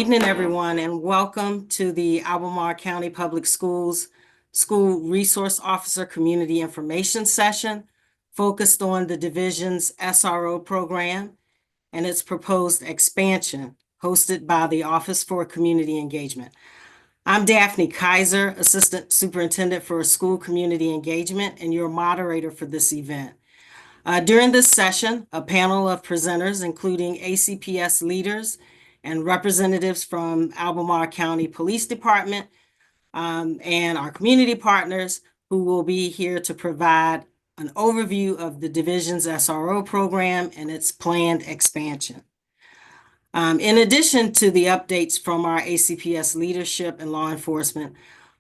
evening, everyone, and welcome to the Albemarle County Public Schools School Resource Officer Community Information Session focused on the division's SRO program and its proposed expansion, hosted by the Office for Community Engagement. I'm Daphne Kaiser, Assistant Superintendent for School Community Engagement, and your moderator for this event. During this session, a panel of presenters, including ACPS leaders and representatives from Albemarle County Police Department and our community partners, who will be here to provide an overview of the division's SRO program and its planned expansion. In addition to the updates from our ACPS leadership and law enforcement,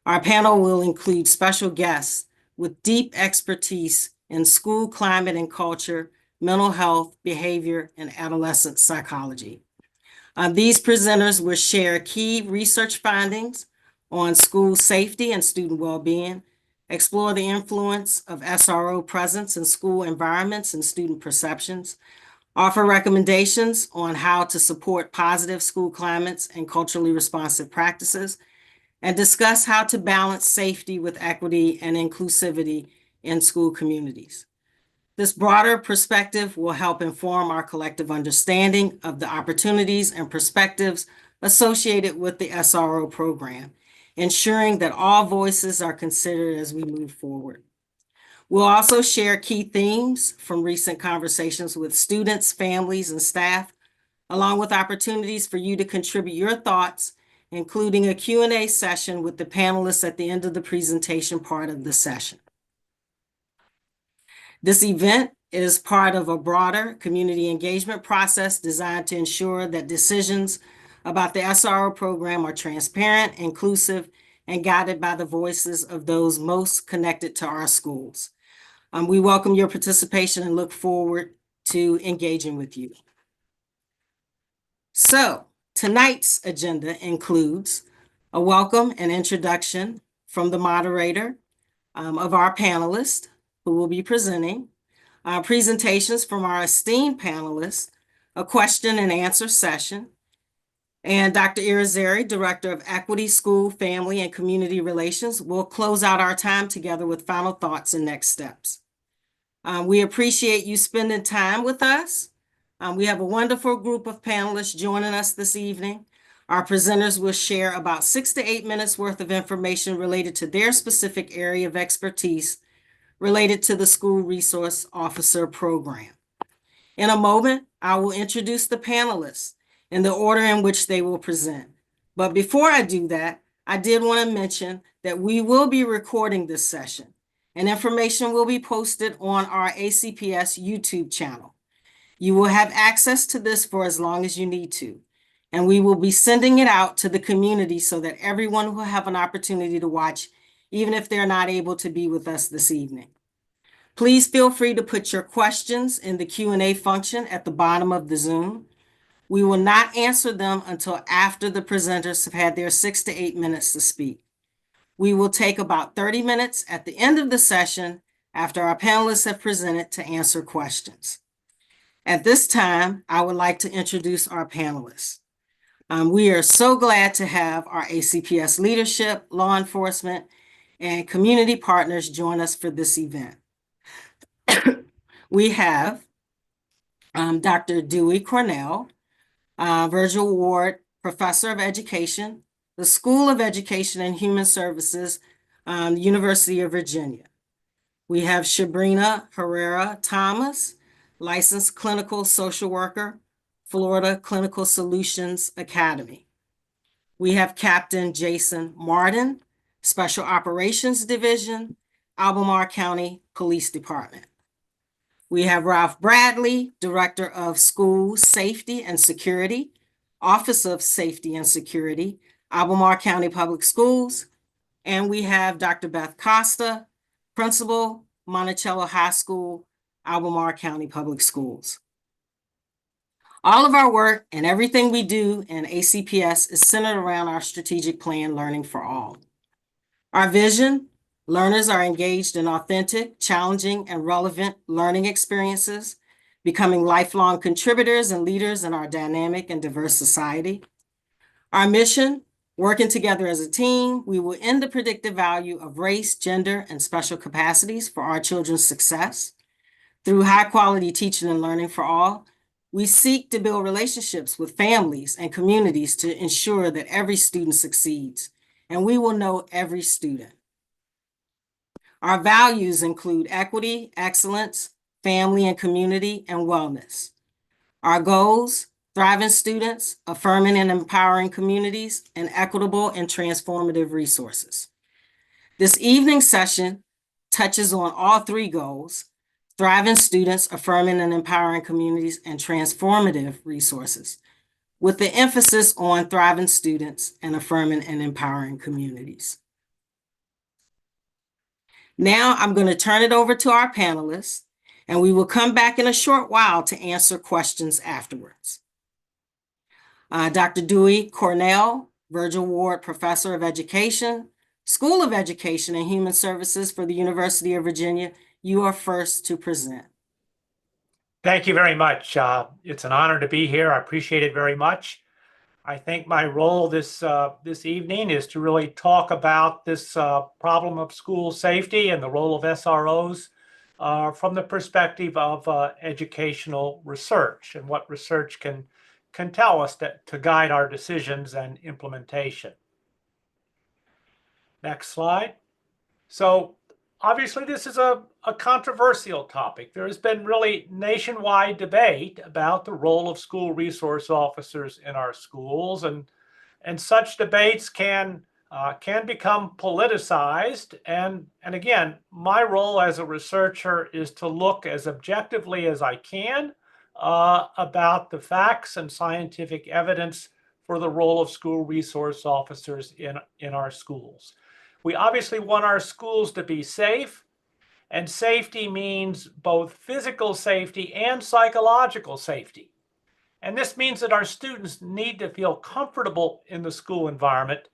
our panel will include special guests with deep expertise in school climate and culture, mental health, behavior, and adolescent psychology. These presenters will share key research findings on school safety and student well-being, explore the influence of SRO presence in school environments and student perceptions, offer recommendations on how to support positive school climates and culturally responsive practices, and discuss how to balance safety with equity and inclusivity in school communities. This broader perspective will help inform our collective understanding of the opportunities and perspectives associated with the SRO program, ensuring that all voices are considered as we move forward. We'll also share key themes from recent conversations with students, families, and staff, along with opportunities for you to contribute your thoughts, including a Q&A session with the panelists at the end of the presentation part of the session. This event is part of a broader community engagement process designed to ensure that decisions about the SRO program are transparent, inclusive, and guided by the voices of those most connected to our schools. We welcome your participation and look forward to engaging with you. So, tonight's agenda includes a welcome and introduction from the moderator of our panelists who will be presenting, presentations from our esteemed panelists, a question and answer session, and Dr. Irizarry, Director of Equity, School, Family, and Community Relations, will close out our time together with final thoughts and next steps. We appreciate you spending time with us. We have a wonderful group of panelists joining us this evening. Our presenters will share about 6 to 8 minutes worth of information related to their specific area of expertise related to the School Resource Officer Program. In a moment, I will introduce the panelists in the order in which they will present. But before I do that, I did want to mention that we will be recording this session, and information will be posted on our ACPS YouTube channel. You will have access to this for as long as you need to, and we will be sending it out to the community so that everyone will have an opportunity to watch, even if they're not able to be with us this evening. Please feel free to put your questions in the Q&A function at the bottom of the Zoom. We will not answer them until after the presenters have had their 6 to 8 minutes to speak. We will take about 30 minutes at the end of the session after our panelists have presented to answer questions. At this time, I would like to introduce our panelists. We are so glad to have our ACPS leadership, law enforcement, and community partners join us for this event. We have Dr. Dewey Cornell, Virgil Ward, Professor of Education, the School of Education and Human Services, University of Virginia. We have Shabrina Herrera Thomas, Licensed Clinical Social Worker, Florida Clinical Solutions Academy. We have Captain Jason Martin, Special Operations Division, Albemarle County Police Department. We have Ralph Bradley, Director of School Safety and Security, Office of Safety and Security, Albemarle County Public Schools. And we have Dr. Beth Costa, Principal, Monticello High School, Albemarle County Public Schools. All of our work and everything we do in ACPS is centered around our strategic plan, Learning for All. Our vision: learners are engaged in authentic, challenging, and relevant learning experiences, becoming lifelong contributors and leaders in our dynamic and diverse society. Our mission, working together as a team, we will end the predictive value of race, gender, and special capacities for our children's success. Through high-quality teaching and learning for all, we seek to build relationships with families and communities to ensure that every student succeeds, and we will know every student. Our values include equity, excellence, family and community, and wellness. Our goals, thriving students, affirming and empowering communities, and equitable and transformative resources. This evening session touches on all three goals: thriving students, affirming and empowering communities, and transformative resources, with the emphasis on thriving students and affirming and empowering communities. Now I'm going to turn it over to our panelists, and we will come back in a short while to answer questions afterwards. Dr. Dewey Cornell, Virgil Ward Professor of Education, School of Education and Human Services for the University of Virginia, you are first to present. Thank you very much. It's an honor to be here. I appreciate it very much. I think my role this evening is to really talk about this problem of school safety and the role of SROs from the perspective of educational research and what research can tell us to guide our decisions and implementation. Next slide. So obviously this is a controversial topic. There has been really nationwide debate about the role of school resource officers in our schools, and such debates can become politicized. And again, my role as a researcher is to look as objectively as I can about the facts and scientific evidence for the role of school resource officers in our schools. We obviously want our schools to be safe, and safety means both physical safety and psychological safety. And this means that our students need to feel comfortable in the school environment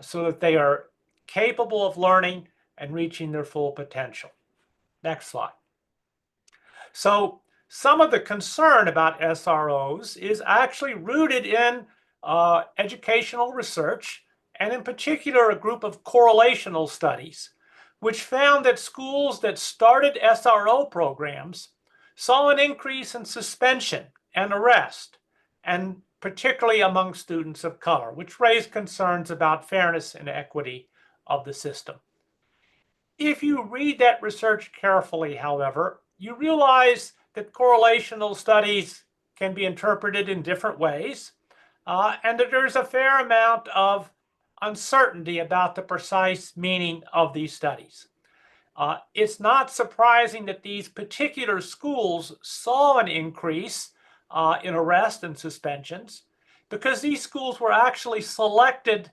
so that they are capable of learning and reaching their full potential. Next slide. So some of the concern about SROs is actually rooted in educational research, and in particular a group of correlational studies, which found that schools that started SRO programs saw an increase in suspension and arrest, and particularly among students of color, which raised concerns about fairness and equity of the system. If you read that research carefully, however, you realize that correlational studies can be interpreted in different ways, and that there's a fair amount of uncertainty about the precise meaning of these studies. It's not surprising that these particular schools saw an increase in arrest and suspensions, because these schools were actually selected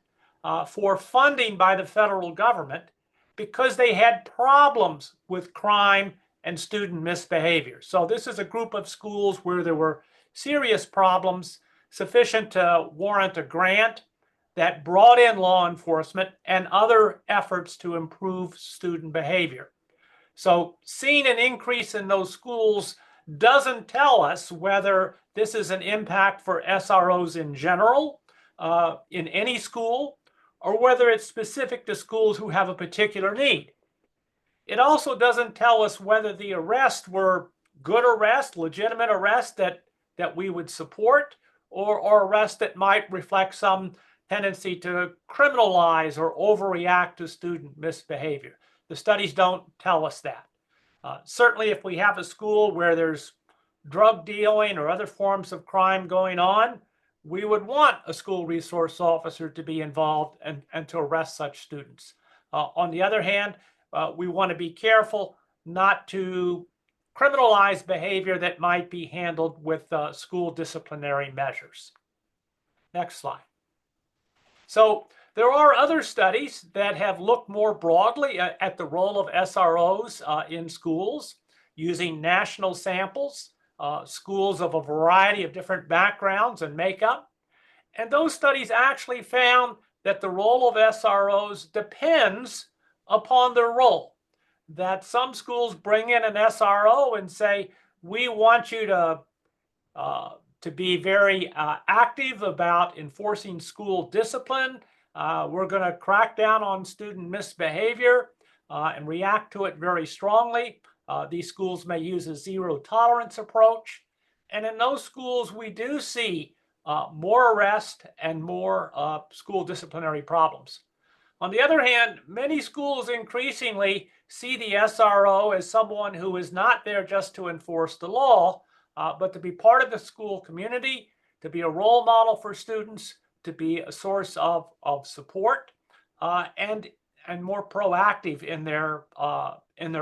for funding by the federal government because they had problems with crime and student misbehavior. So this is a group of schools where there were serious problems sufficient to warrant a grant that brought in law enforcement and other efforts to improve student behavior. So seeing an increase in those schools doesn't tell us whether this is an impact for SROs in general, in any school, or whether it's specific to schools who have a particular need. It also doesn't tell us whether the arrests were good arrests, legitimate arrests that we would support, or arrests that might reflect some tendency to criminalize or overreact to student misbehavior. The studies don't tell us that. Certainly, if we have a school where there's drug dealing or other forms of crime going on, we would want a school resource officer to be involved and to arrest such students. On the other hand, we want to be careful not to criminalize behavior that might be handled with school disciplinary measures. Next slide. So there are other studies that have looked more broadly at the role of SROs in schools using national samples, schools of a variety of different backgrounds and makeup. And those studies actually found that the role of SROs depends upon their role. That some schools bring in an SRO and say, we want you to to be very active about enforcing school discipline. We're going to crack down on student misbehavior and react to it very strongly. These schools may use a zero tolerance approach. And in those schools, we do see more arrest and more school disciplinary problems. On the other hand, many schools increasingly see the SRO as someone who is not there just to enforce the law, but to be part of the school community, to be a role model for students, to be a source of support, and more proactive in their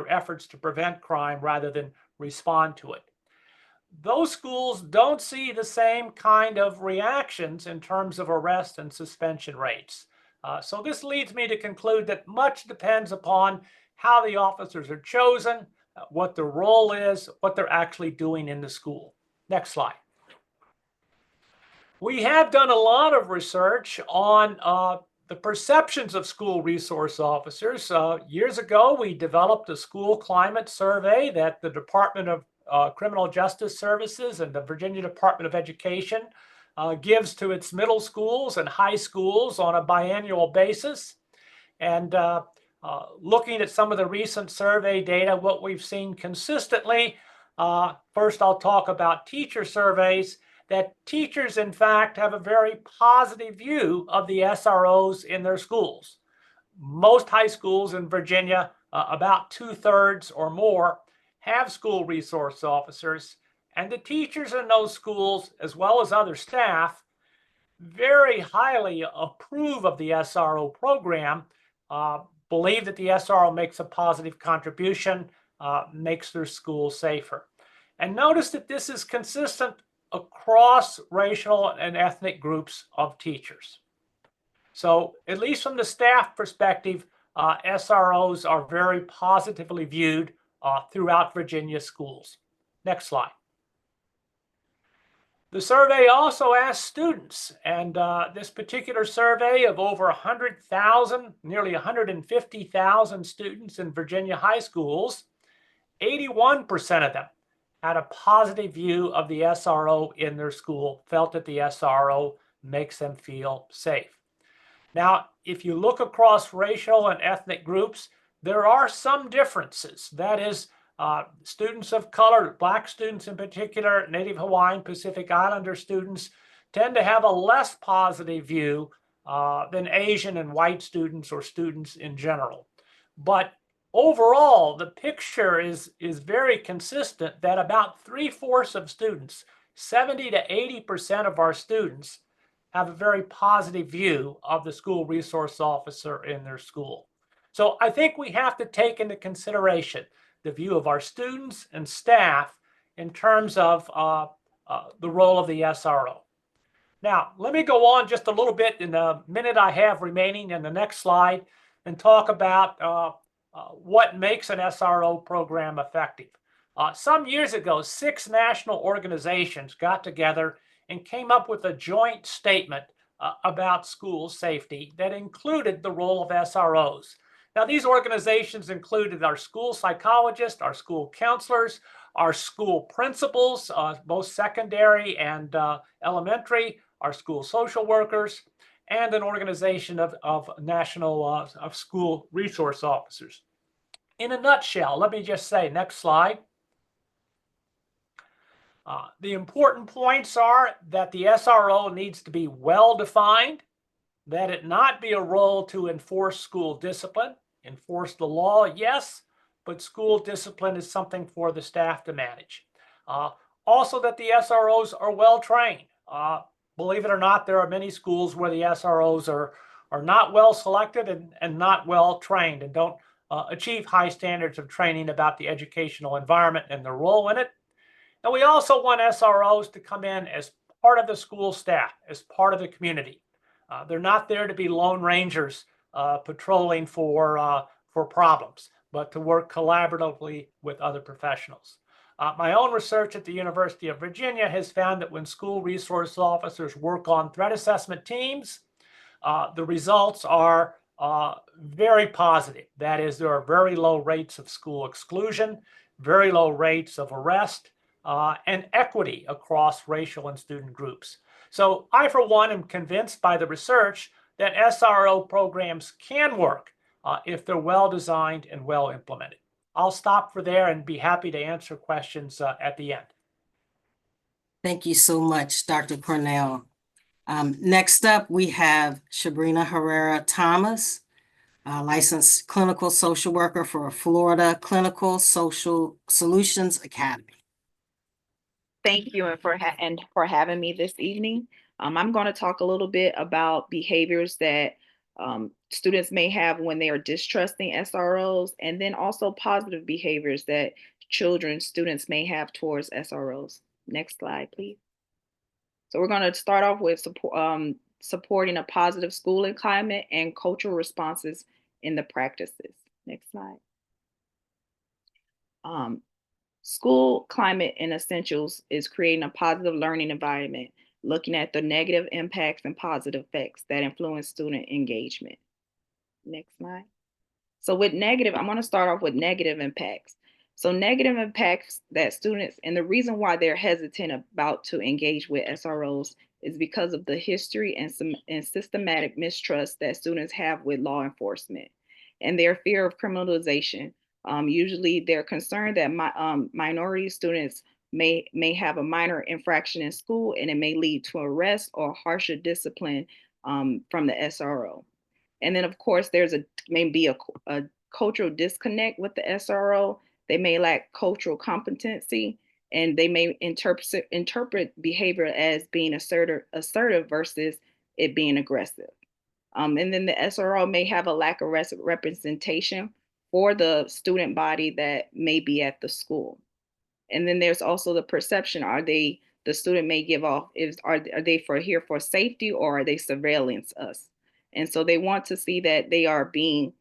efforts to prevent crime rather than respond to it. Those schools don't see the same kind of reactions in terms of arrest and suspension rates. So this leads me to conclude that much depends upon how the officers are chosen, what their role is, what they're actually doing in the school. Next slide. We have done a lot of research on the perceptions of school resource officers. Years ago, we developed a school climate survey that the Department of Criminal Justice Services and the Virginia Department of Education gives to its middle schools and high schools on a biannual basis. And looking at some of the recent survey data, what we've seen consistently, first I'll talk about teacher surveys, that teachers, in fact, have a very positive view of the SROs in their schools. Most high schools in Virginia, about 2/3 or more, have school resource officers, and the teachers in those schools, as well as other staff, very highly approve of the SRO program, believe that the SRO makes a positive contribution, makes their school safer. And notice that this is consistent across racial and ethnic groups of teachers. So at least from the staff perspective, SROs are very positively viewed throughout Virginia schools. Next slide. The survey also asked students, and this particular survey of over 100,000, nearly 150,000 students in Virginia high schools, 81% of them had a positive view of the SRO in their school, felt that the SRO makes them feel safe. Now, if you look across racial and ethnic groups, there are some differences. That is, students of color, Black students in particular, Native Hawaiian, Pacific Islander students, tend to have a less positive view than Asian and white students or students in general. But overall, the picture is very consistent that about 3/4 of students, 70 to 80% of our students, have a very positive view of the school resource officer in their school. So I think we have to take into consideration the view of our students and staff in terms of the role of the SRO. Now, let me go on just a little bit in the minute I have remaining in the next slide and talk about what makes an SRO program effective. Some years ago, 6 national organizations got together and came up with a joint statement about school safety that included the role of SROs. Now, these organizations included our school psychologists, our school counselors, our school principals, both secondary and elementary, our school social workers, and an organization of national of school resource officers. In a nutshell, let me just say, next slide. The important points are that the SRO needs to be well defined, that it not be a role to enforce school discipline. Enforce the law, yes, but school discipline is something for the staff to manage. Also, that the SROs are well trained. Believe it or not, there are many schools where the SROs are not well selected and not well trained and don't achieve high standards of training about the educational environment and their role in it. And we also want SROs to come in as part of the school staff, as part of the community. They're not there to be lone rangers patrolling for problems, but to work collaboratively with other professionals. My own research at the University of Virginia has found that when school resource officers work on threat assessment teams, the results are very positive. That is, there are very low rates of school exclusion, very low rates of arrest, and equity across racial and student groups. So I, for one, am convinced by the research that SRO programs can work if they're well designed and well implemented. I'll stop for there and be happy to answer questions at the end. Thank you so much, Dr. Cornell. Next up, we have Shabrina Herrera Thomas, licensed clinical social worker for Florida Clinical Social Solutions Academy. Thank you and for having me this evening. I'm going to talk a little bit about behaviors that students may have when they are distrusting SROs, and then also positive behaviors that students may have towards SROs. Next slide, please. So we're going to start off with supporting a positive schooling climate and cultural responses in the practices. Next slide. School climate in essentials is creating a positive learning environment, looking at the negative impacts and positive effects that influence student engagement. Next slide. So with negative, I'm going to start off with negative impacts. So negative impacts that students, and the reason why they're hesitant about to engage with SROs is because of the history and systematic mistrust that students have with law enforcement and their fear of criminalization. Usually they're concerned that minority students may have a minor infraction in school and it may lead to arrest or harsher discipline from the SRO. And then of course there's maybe a cultural disconnect with the SRO. They may lack cultural competency and they may interpret behavior as being assertive versus it being aggressive. And then the SRO may have a lack of representation for the student body that may be at the school. And then there's also the perception, the student may give off, are they here for safety or are they surveillance us? And so they want to see that they are being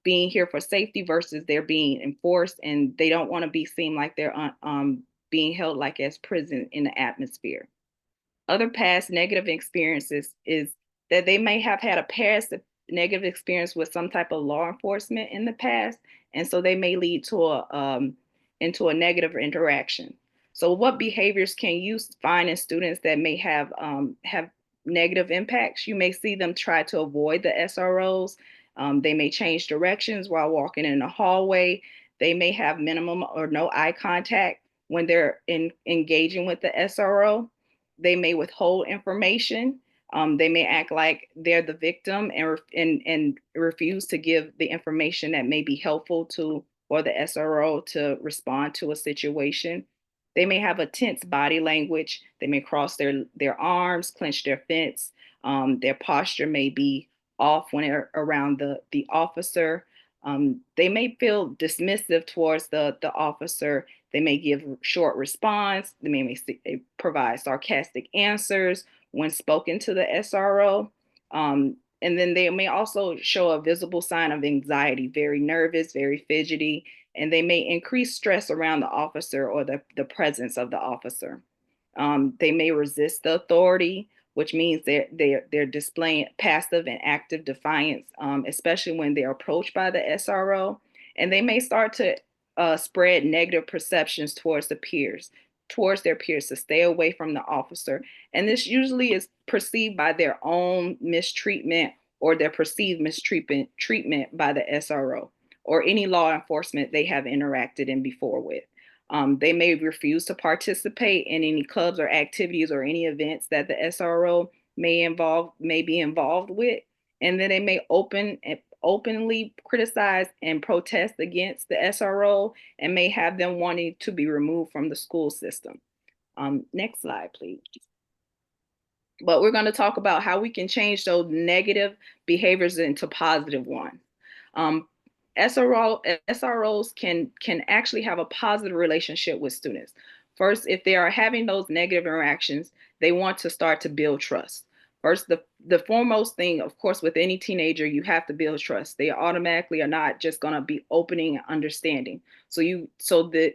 here for safety versus they're being enforced, and they don't want to be seen like they're being held like as prison in the atmosphere. Other past negative experiences is that they may have had a past negative experience with some type of law enforcement in the past, and so they may lead to into a negative interaction. So what behaviors can you find in students that may have negative impacts? You may see them try to avoid the SROs. They may change directions while walking in a hallway. They may have minimum or no eye contact when they're engaging with the SRO. They may withhold information. They may act like they're the victim and refuse to give the information that may be helpful for the SRO to respond to a situation. They may have a tense body language. They may cross their arms, clench their fists. Their posture may be off when they're around the officer. They may feel dismissive towards the officer. They may give short response. They may provide sarcastic answers when spoken to the SRO. And then they may also show a visible sign of anxiety, very nervous, very fidgety, and they may increase stress around the officer or the presence of the officer. They may resist the authority, which means they're displaying passive and active defiance, especially when they're approached by the SRO. And they may start to spread negative perceptions towards their peers to stay away from the officer. And this usually is perceived by their own mistreatment or their perceived mistreatment by the SRO or any law enforcement they have interacted in before with. They may refuse to participate in any clubs or activities or any events that the SRO may be involved with. And then they may openly criticize and protest against the SRO and may have them wanting to be removed from the school system. Next slide, please. But we're going to talk about how we can change those negative behaviors into positive ones. SROs can actually have a positive relationship with students. First, if they are having those negative interactions, they want to start to build trust. First, the foremost thing, of course, with any teenager, you have to build trust. They automatically are not just going to be opening and understanding. So the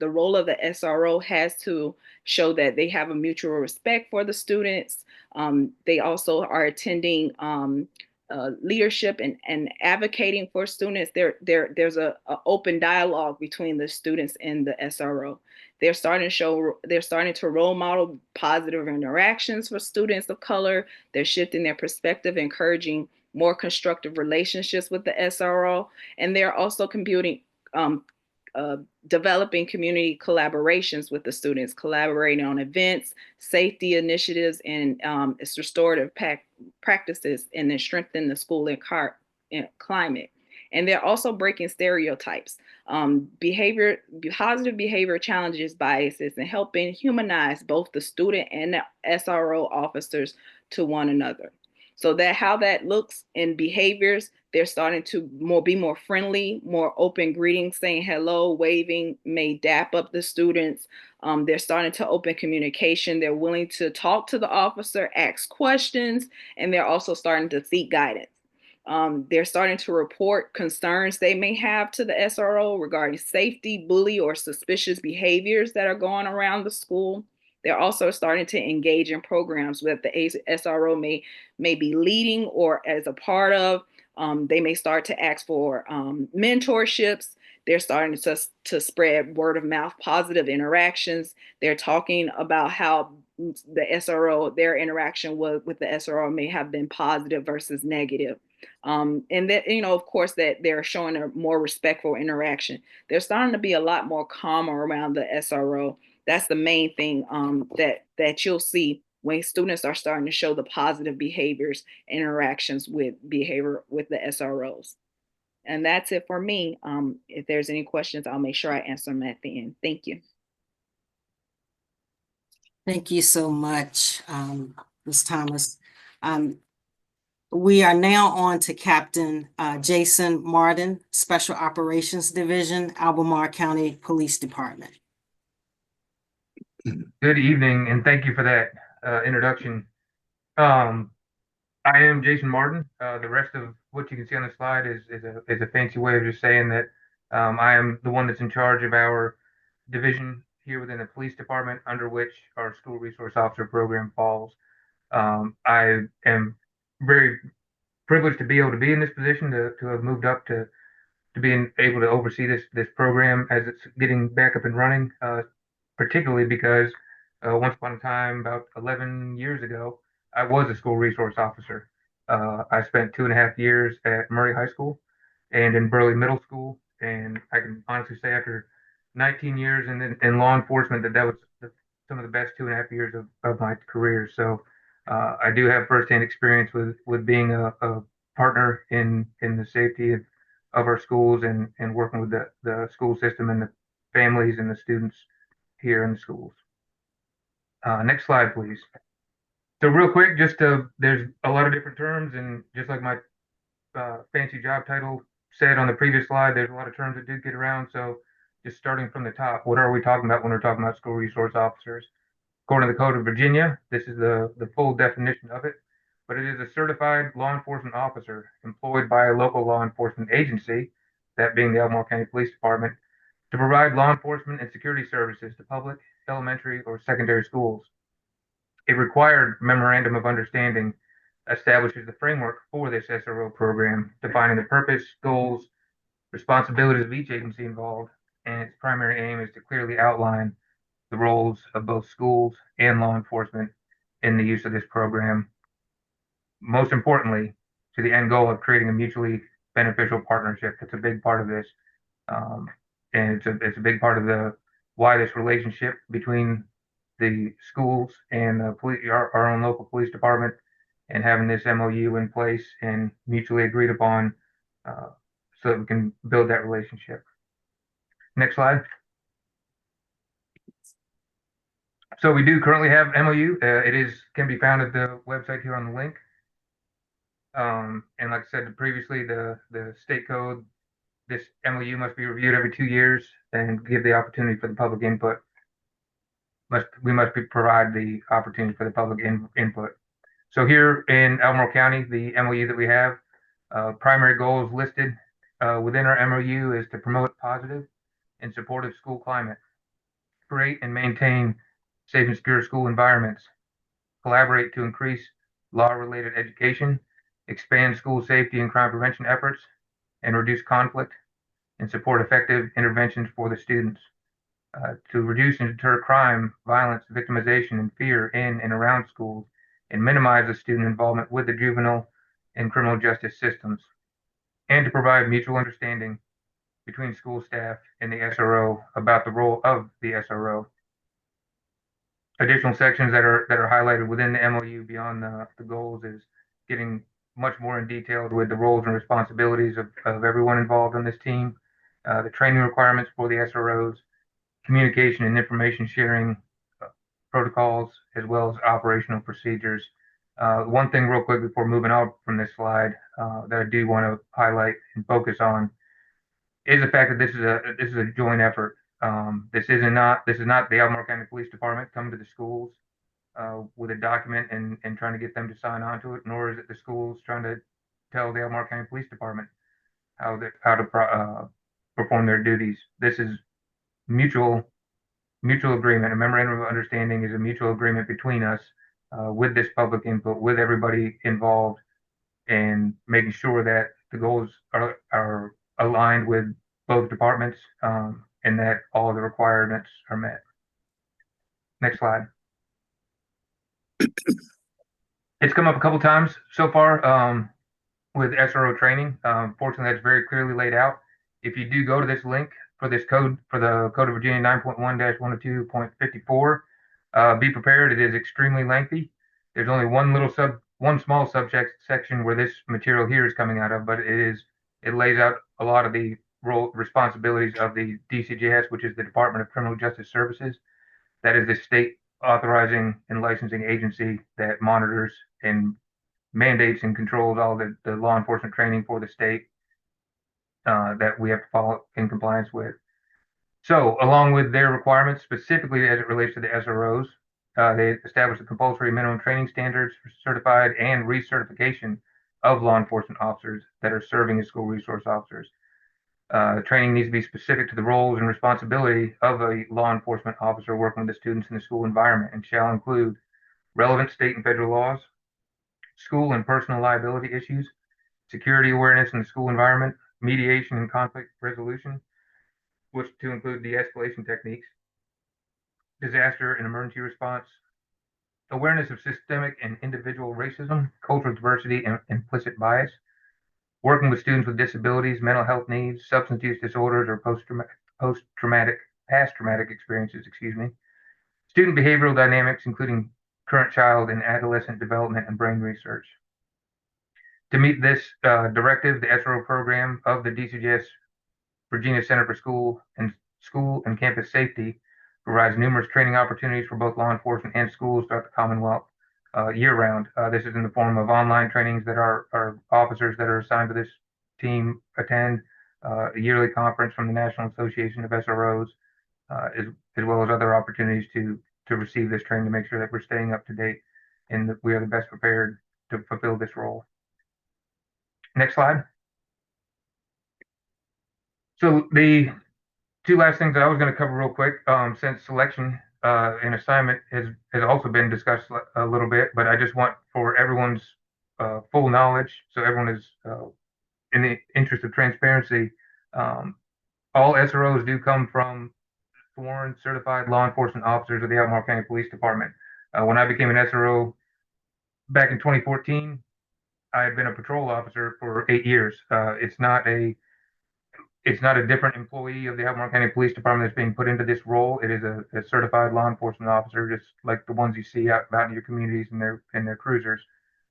role of the SRO has to show that they have a mutual respect for the students. They also are attending leadership and advocating for students. There's a open dialogue between the students and the SRO. They're starting to role model positive interactions for students of color. They're shifting their perspective, encouraging more constructive relationships with the SRO, and they're also developing community collaborations with the students, collaborating on events, safety initiatives, and it's restorative practices, and then strengthen the school climate. And they're also breaking stereotypes, positive behavior challenges, biases, and helping humanize both the student and the SRO officers to one another. So that how that looks in behaviors, they're starting to be more friendly, more open greetings, saying hello, waving, may dap up the students. They're starting to open communication. They're willing to talk to the officer, ask questions, and they're also starting to seek guidance. They're starting to report concerns they may have to the SRO regarding safety, bully, or suspicious behaviors that are going around the school. They're also starting to engage in programs that the SRO may be leading or as a part of. They may start to ask for mentorships. They're starting to spread word of mouth positive interactions. They're talking about how the SRO, their interaction with the SRO may have been positive versus negative. And that, of course, that they're showing a more respectful interaction. There's starting to be a lot more calmer around the SRO. That's the main thing that you'll see when students are starting to show the positive behaviors, interactions with the SROs. And that's it for me. If there's any questions, I'll make sure I answer them at the end. Thank you. Thank you so much, Ms. Thomas. We are now on to Captain Jason Martin, Special Operations Division, Albemarle County Police Department. Good evening, and thank you for that introduction. I am Jason Martin. The rest of what you can see on the slide is a fancy way of just saying that I am the one that's in charge of our division here within the police department, under which our school resource officer program falls. I am very privileged to be able to be in this position, to have moved up to being able to oversee this program as it's getting back up and running, particularly because once upon a time, about 11 years ago, I was a school resource officer. I spent 2.5 years at Murray High School and in Burley Middle School, and I can honestly say after 19 years in law enforcement that was some of the best 2.5 years of my career. So I do have firsthand experience with being a partner in the safety of our schools and working with the school system and the families and the students here in the schools. Next slide, please. So real quick, there's a lot of different terms, and just like my fancy job title said on the previous slide, there's a lot of terms that did get around. So just starting from the top, what are we talking about when we're talking about school resource officers? According to the Code of Virginia, this is the full definition of it, but it is a certified law enforcement officer employed by a local law enforcement agency, that being the Albemarle County Police Department, to provide law enforcement and security services to public, elementary, or secondary schools. A required memorandum of understanding establishes the framework for this SRO program, defining the purpose, goals, responsibilities of each agency involved, and its primary aim is to clearly outline the roles of both schools and law enforcement in the use of this program. Most importantly, to the end goal of creating a mutually beneficial partnership. That's a big part of this. And it's a big part of why this relationship between the schools and the police, our own local police department, and having this MOU in place and mutually agreed upon, so that we can build that relationship. Next slide. So we do currently have MOU. It can be found at the website here on the link. And like I said previously, the state code, this MOU must be reviewed every 2 years and give the opportunity for the public input. We must provide the opportunity for the public input. So here in Albemarle County, the MOU that we have, primary goals listed within our MOU is to promote positive and supportive school climate, create and maintain safe and secure school environments, collaborate to increase law-related education, expand school safety and crime prevention efforts, and reduce conflict, and support effective interventions for the students. To reduce and deter crime, violence, victimization, and fear in and around schools, and minimize the student involvement with the juvenile and criminal justice systems, and to provide mutual understanding between school staff and the SRO about the role of the SRO. Additional sections that are highlighted within the MOU beyond the goals is getting much more in detail with the roles and responsibilities of everyone involved on this team, the training requirements for the SROs, communication and information sharing protocols, as well as operational procedures. One thing real quick before moving on from this slide that I do want to highlight and focus on is the fact that this is a joint effort. This is not the Albemarle County Police Department coming to the schools with a document and trying to get them to sign on to it, nor is it the schools trying to tell the Albemarle County Police Department how to perform their duties. This is mutual agreement. A memorandum of understanding is a mutual agreement between us with this public input, with everybody involved, and making sure that the goals are aligned with both departments and that all the requirements are met. Next slide. It's come up a couple times so far with SRO training. Fortunately, that's very clearly laid out. If you do go to this link for this code, for the Code of Virginia 9.1-102.54, be prepared. It is extremely lengthy. There's only one small subject section where this material here is coming out of, but it lays out a lot of the responsibilities of the DCJS, which is the Department of Criminal Justice Services. That is the state authorizing and licensing agency that monitors and mandates and controls all the law enforcement training for the state that we have to follow in compliance with. So, along with their requirements, specifically as it relates to the SROs, they established a compulsory minimum training standards for certified and recertification of law enforcement officers that are serving as school resource officers. The training needs to be specific to the roles and responsibility of a law enforcement officer working with the students in the school environment and shall include relevant state and federal laws, school and personal liability issues, security awareness in the school environment, mediation and conflict resolution, which to include de-escalation techniques, disaster and emergency response, awareness of systemic and individual racism, cultural diversity, and implicit bias, working with students with disabilities, mental health needs, substance use disorders, or past traumatic experiences, student behavioral dynamics, including current child and adolescent development and brain research. To meet this directive, the SRO program of the DCJS Virginia Center for School and Campus Safety provides numerous training opportunities for both law enforcement and schools throughout the Commonwealth year-round. This is in the form of online trainings that our officers that are assigned to this team attend, a yearly conference from the National Association of SROs, as well as other opportunities to receive this training to make sure that we're staying up to date and that we are the best prepared to fulfill this role. Next slide. So the two last things that I was going to cover real quick, since selection and assignment has also been discussed a little bit, but I just want for everyone's full knowledge, so everyone is in the interest of transparency, all SROs do come from sworn certified law enforcement officers of the Albemarle County Police Department. When I became an SRO back in 2014, I had been a patrol officer for 8 years. It's not a different employee of the Albemarle County Police Department that's being put into this role. It is a certified law enforcement officer, just like the ones you see out in your communities and their cruisers.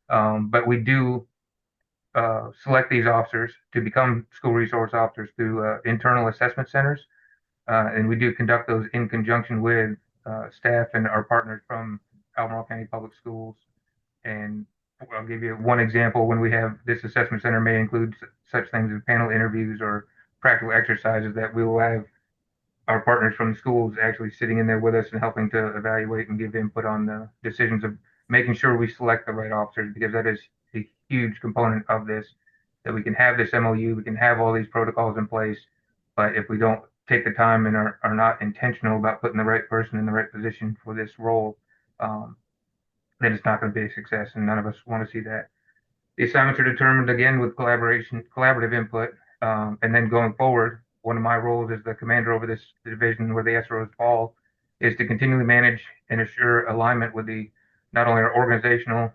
But we do select these officers to become school resource officers through internal assessment centers. And we do conduct those in conjunction with staff and our partners from Albemarle County Public Schools. And I'll give you one example. When we have this assessment center may include such things as panel interviews or practical exercises that we will have our partners from the schools actually sitting in there with us and helping to evaluate and give input on the decisions of making sure we select the right officers, because that is a huge component of this, that we can have this MOU, we can have all these protocols in place, but if we don't take the time and are not intentional about putting the right person in the right position for this role, then it's not going to be a success, and none of us want to see that. The assignments are determined again with collaborative input. And then going forward, one of my roles as the commander over this division where the SROs fall is to continually manage and assure alignment with not only our organizational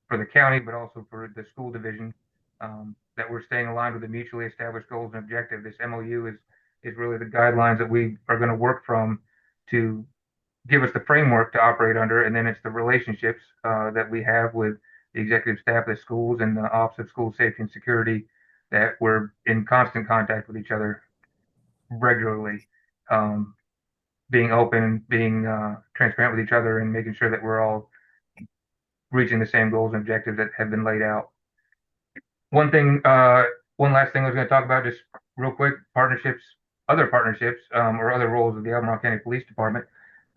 for the county, but also for the school division, that we're staying aligned with the mutually established goals and objectives. This MOU is really the guidelines that we are going to work from to give us the framework to operate under, and then it's the relationships that we have with the executive staff of the schools and the Office of School Safety and Security, that we're in constant contact with each other regularly, being open, being transparent with each other, and making sure that we're all reaching the same goals and objectives that have been laid out. One last thing I was going to talk about just real quick, other partnerships, or other roles of the Albemarle County Police Department,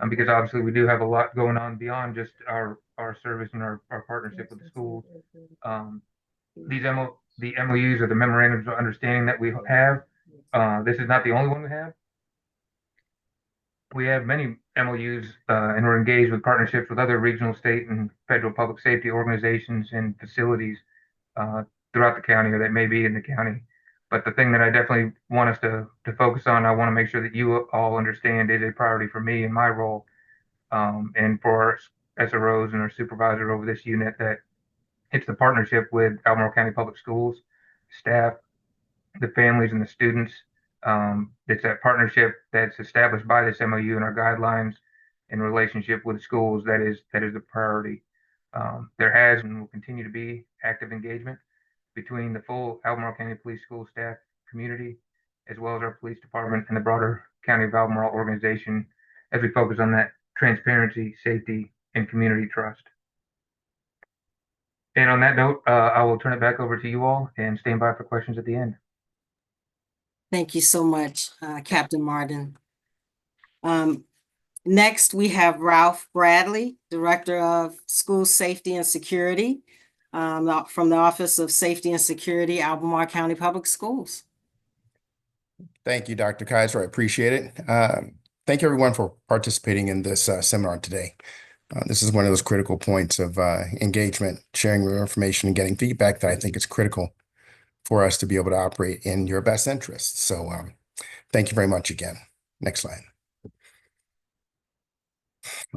because obviously we do have a lot going on beyond just our service and our partnership with the schools. The MOUs or the memorandums of understanding that we have, this is not the only one we have. We have many MOUs, and we're engaged with partnerships with other regional, state, and federal public safety organizations and facilities throughout the county, or that may be in the county. But the thing that I definitely want us to focus on, I want to make sure that you all understand, is a priority for me in my role, and for our SROs and our supervisor over this unit, that it's the partnership with Albemarle County Public Schools, staff, the families, and the students. It's that partnership that's established by this MOU and our guidelines in relationship with schools that is the priority. There has and will continue to be active engagement between the full Albemarle County Police School staff community, as well as our police department and the broader County of Albemarle organization, as we focus on that transparency, safety, and community trust. And on that note, I will turn it back over to you all and stand by for questions at the end. Thank you so much, Captain Martin. Next, we have Ralph Bradley, Director of School Safety and Security, from the Office of Safety and Security, Albemarle County Public Schools. Thank you, Dr. Kaiser. I appreciate it. Thank you, everyone, for participating in this seminar today. This is one of those critical points of engagement, sharing information, and getting feedback that I think is critical for us to be able to operate in your best interests. So thank you very much again. Next slide.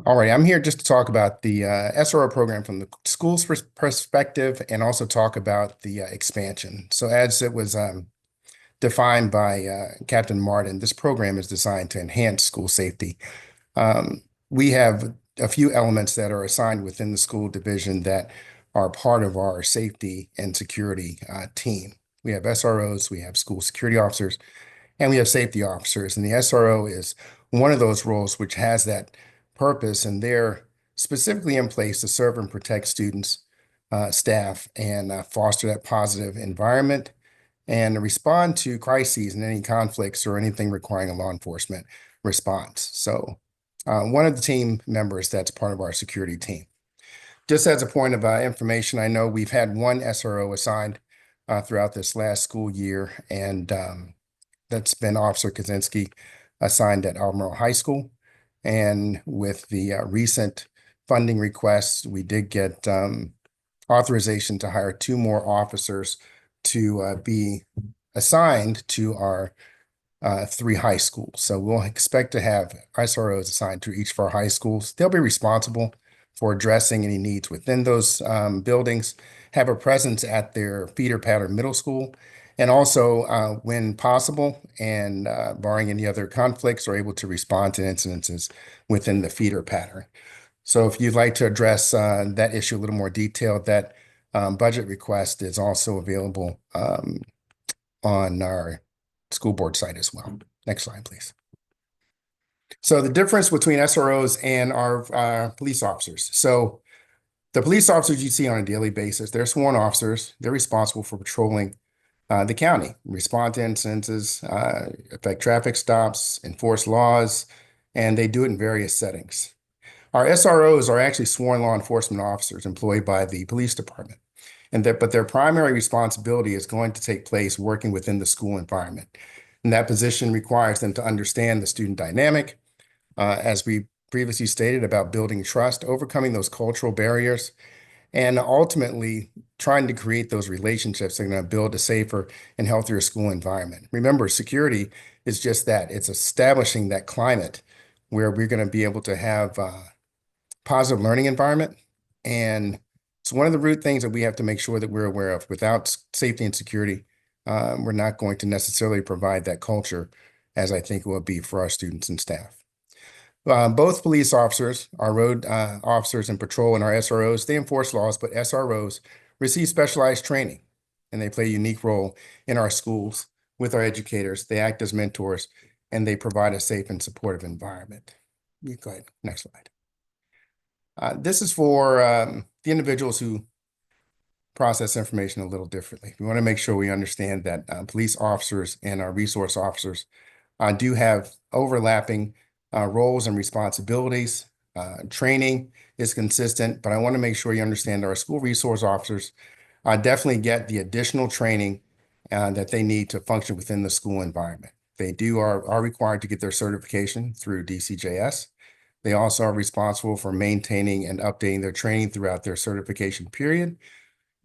All right, I'm here just to talk about the SRO program from the school's perspective, and also talk about the expansion. So as it was defined by Captain Martin, this program is designed to enhance school safety. We have a few elements that are assigned within the school division that are part of our safety and security team. We have SROs, we have school security officers, and we have safety officers. And the SRO is one of those roles which has that purpose, and they're specifically in place to serve and protect students, staff, and foster that positive environment, and respond to crises and any conflicts or anything requiring a law enforcement response. So one of the team members that's part of our security team. Just as a point of information, I know we've had one SRO assigned throughout this last school year, and that's been Officer Kaczynski, assigned at Albemarle High School. And with the recent funding requests, we did get authorization to hire 2 more officers to be assigned to our 3 high schools. So we'll expect to have SROs assigned to each of our high schools. They'll be responsible for addressing any needs within those buildings, have a presence at their feeder pattern middle school, and also, when possible and barring any other conflicts, are able to respond to incidences within the feeder pattern. So if you'd like to address that issue a little more detailed, that budget request is also available on our school board site as well. Next slide, please. So the difference between SROs and our police officers. So the police officers you see on a daily basis, they're sworn officers. They're responsible for patrolling the county, respond to incidences, effect traffic stops, enforce laws, and they do it in various settings. Our SROs are actually sworn law enforcement officers employed by the police department, but their primary responsibility is going to take place working within the school environment. And that position requires them to understand the student dynamic, as we previously stated, about building trust, overcoming those cultural barriers, and ultimately trying to create those relationships that are going to build a safer and healthier school environment. Remember, security is just that. It's establishing that climate where we're going to be able to have a positive learning environment. And it's one of the root things that we have to make sure that we're aware of. Without safety and security, we're not going to necessarily provide that culture as I think it will be for our students and staff. Both police officers, our road officers and patrol and our SROs, they enforce laws, but SROs receive specialized training and they play a unique role in our schools with our educators. They act as mentors and they provide a safe and supportive environment. You go ahead, next slide. This is for the individuals who process information a little differently. We want to make sure we understand that police officers and our resource officers do have overlapping roles and responsibilities. Training is consistent, but I want to make sure you understand our school resource officers definitely get the additional training that they need to function within the school environment. They are required to get their certification through DCJS. They also are responsible for maintaining and updating their training throughout their certification period.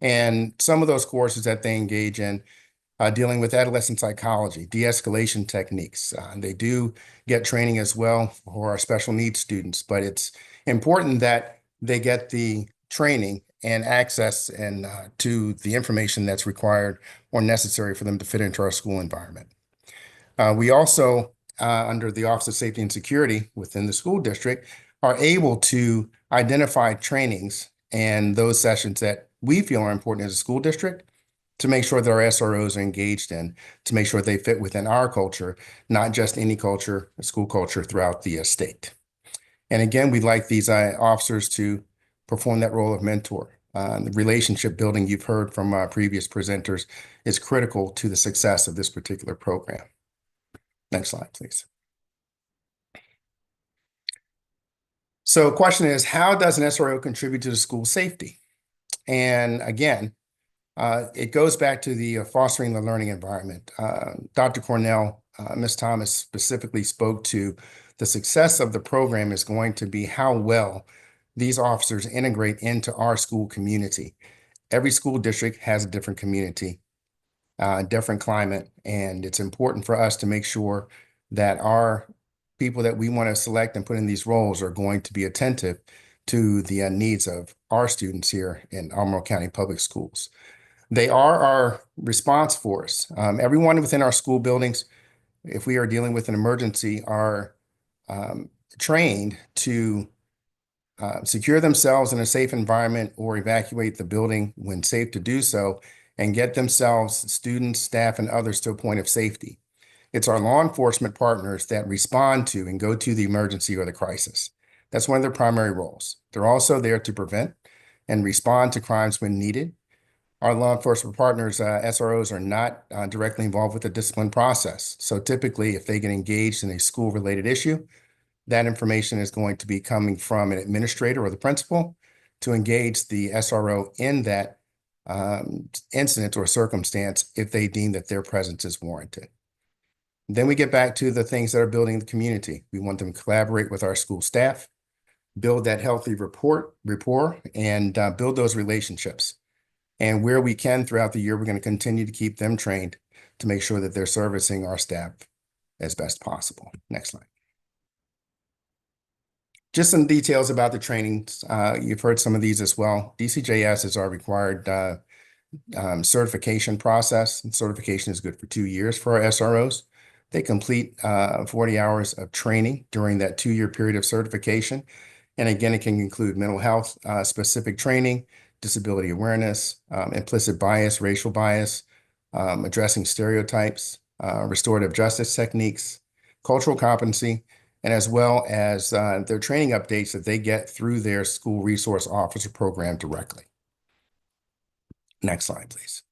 And some of those courses that they engage in dealing with adolescent psychology, de-escalation techniques. They do get training as well for our special needs students, but it's important that they get the training and access and to the information that's required or necessary for them to fit into our school environment. We also, under the Office of Safety and Security within the school district, are able to identify trainings and those sessions that we feel are important as a school district to make sure that our SROs are engaged in, to make sure they fit within our culture, not just any culture, school culture throughout the state. And again, we'd like these officers to perform that role of mentor. The relationship building you've heard from previous presenters is critical to the success of this particular program. Next slide, please. So the question is, how does an SRO contribute to the school safety? And again, it goes back to the fostering the learning environment. Dr. Cornell, Ms. Thomas specifically spoke to the success of the program is going to be how well these officers integrate into our school community. Every school district has a different community, different climate, and it's important for us to make sure that our people that we want to select and put in these roles are going to be attentive to the needs of our students here in Albemarle County Public Schools. They are our response force. Everyone within our school buildings, if we are dealing with an emergency, are trained to secure themselves in a safe environment or evacuate the building when safe to do so and get themselves, students, staff, and others to a point of safety. It's our law enforcement partners that respond to and go to the emergency or the crisis. That's one of their primary roles. They're also there to prevent and respond to crimes when needed. Our law enforcement partners, SROs, are not directly involved with the discipline process. So typically, if they get engaged in a school-related issue, that information is going to be coming from an administrator or the principal to engage the SRO in that incident or circumstance if they deem that their presence is warranted. Then we get back to the things that are building the community. We want them to collaborate with our school staff, build that healthy rapport, and build those relationships. And where we can throughout the year, we're going to continue to keep them trained to make sure that they're servicing our staff as best possible. Next slide. Just some details about the trainings. You've heard some of these as well. DCJS is our required certification process. And certification is good for 2 years for our SROs. They complete 40 hours of training during that 2-year period of certification. And again, it can include mental health specific training, disability awareness, implicit bias, racial bias, addressing stereotypes, restorative justice techniques, cultural competency, and as well as their training updates that they get through their school resource officer program directly. Next slide, please.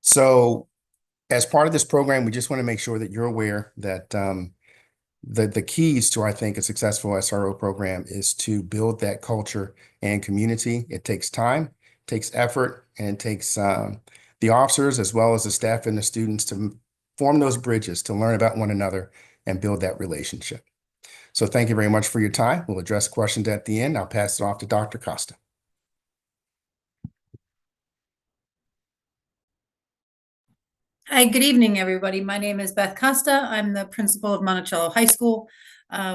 So as part of this program, we just want to make sure that you're aware that the keys to, I think, a successful SRO program is to build that culture and community. It takes time, it takes effort, and it takes the officers as well as the staff and the students to form those bridges to learn about one another and build that relationship. So thank you very much for your time. We'll address questions at the end. I'll pass it off to Dr. Costa. Hi, good evening, everybody. My name is Beth Costa. I'm the principal of Monticello High School.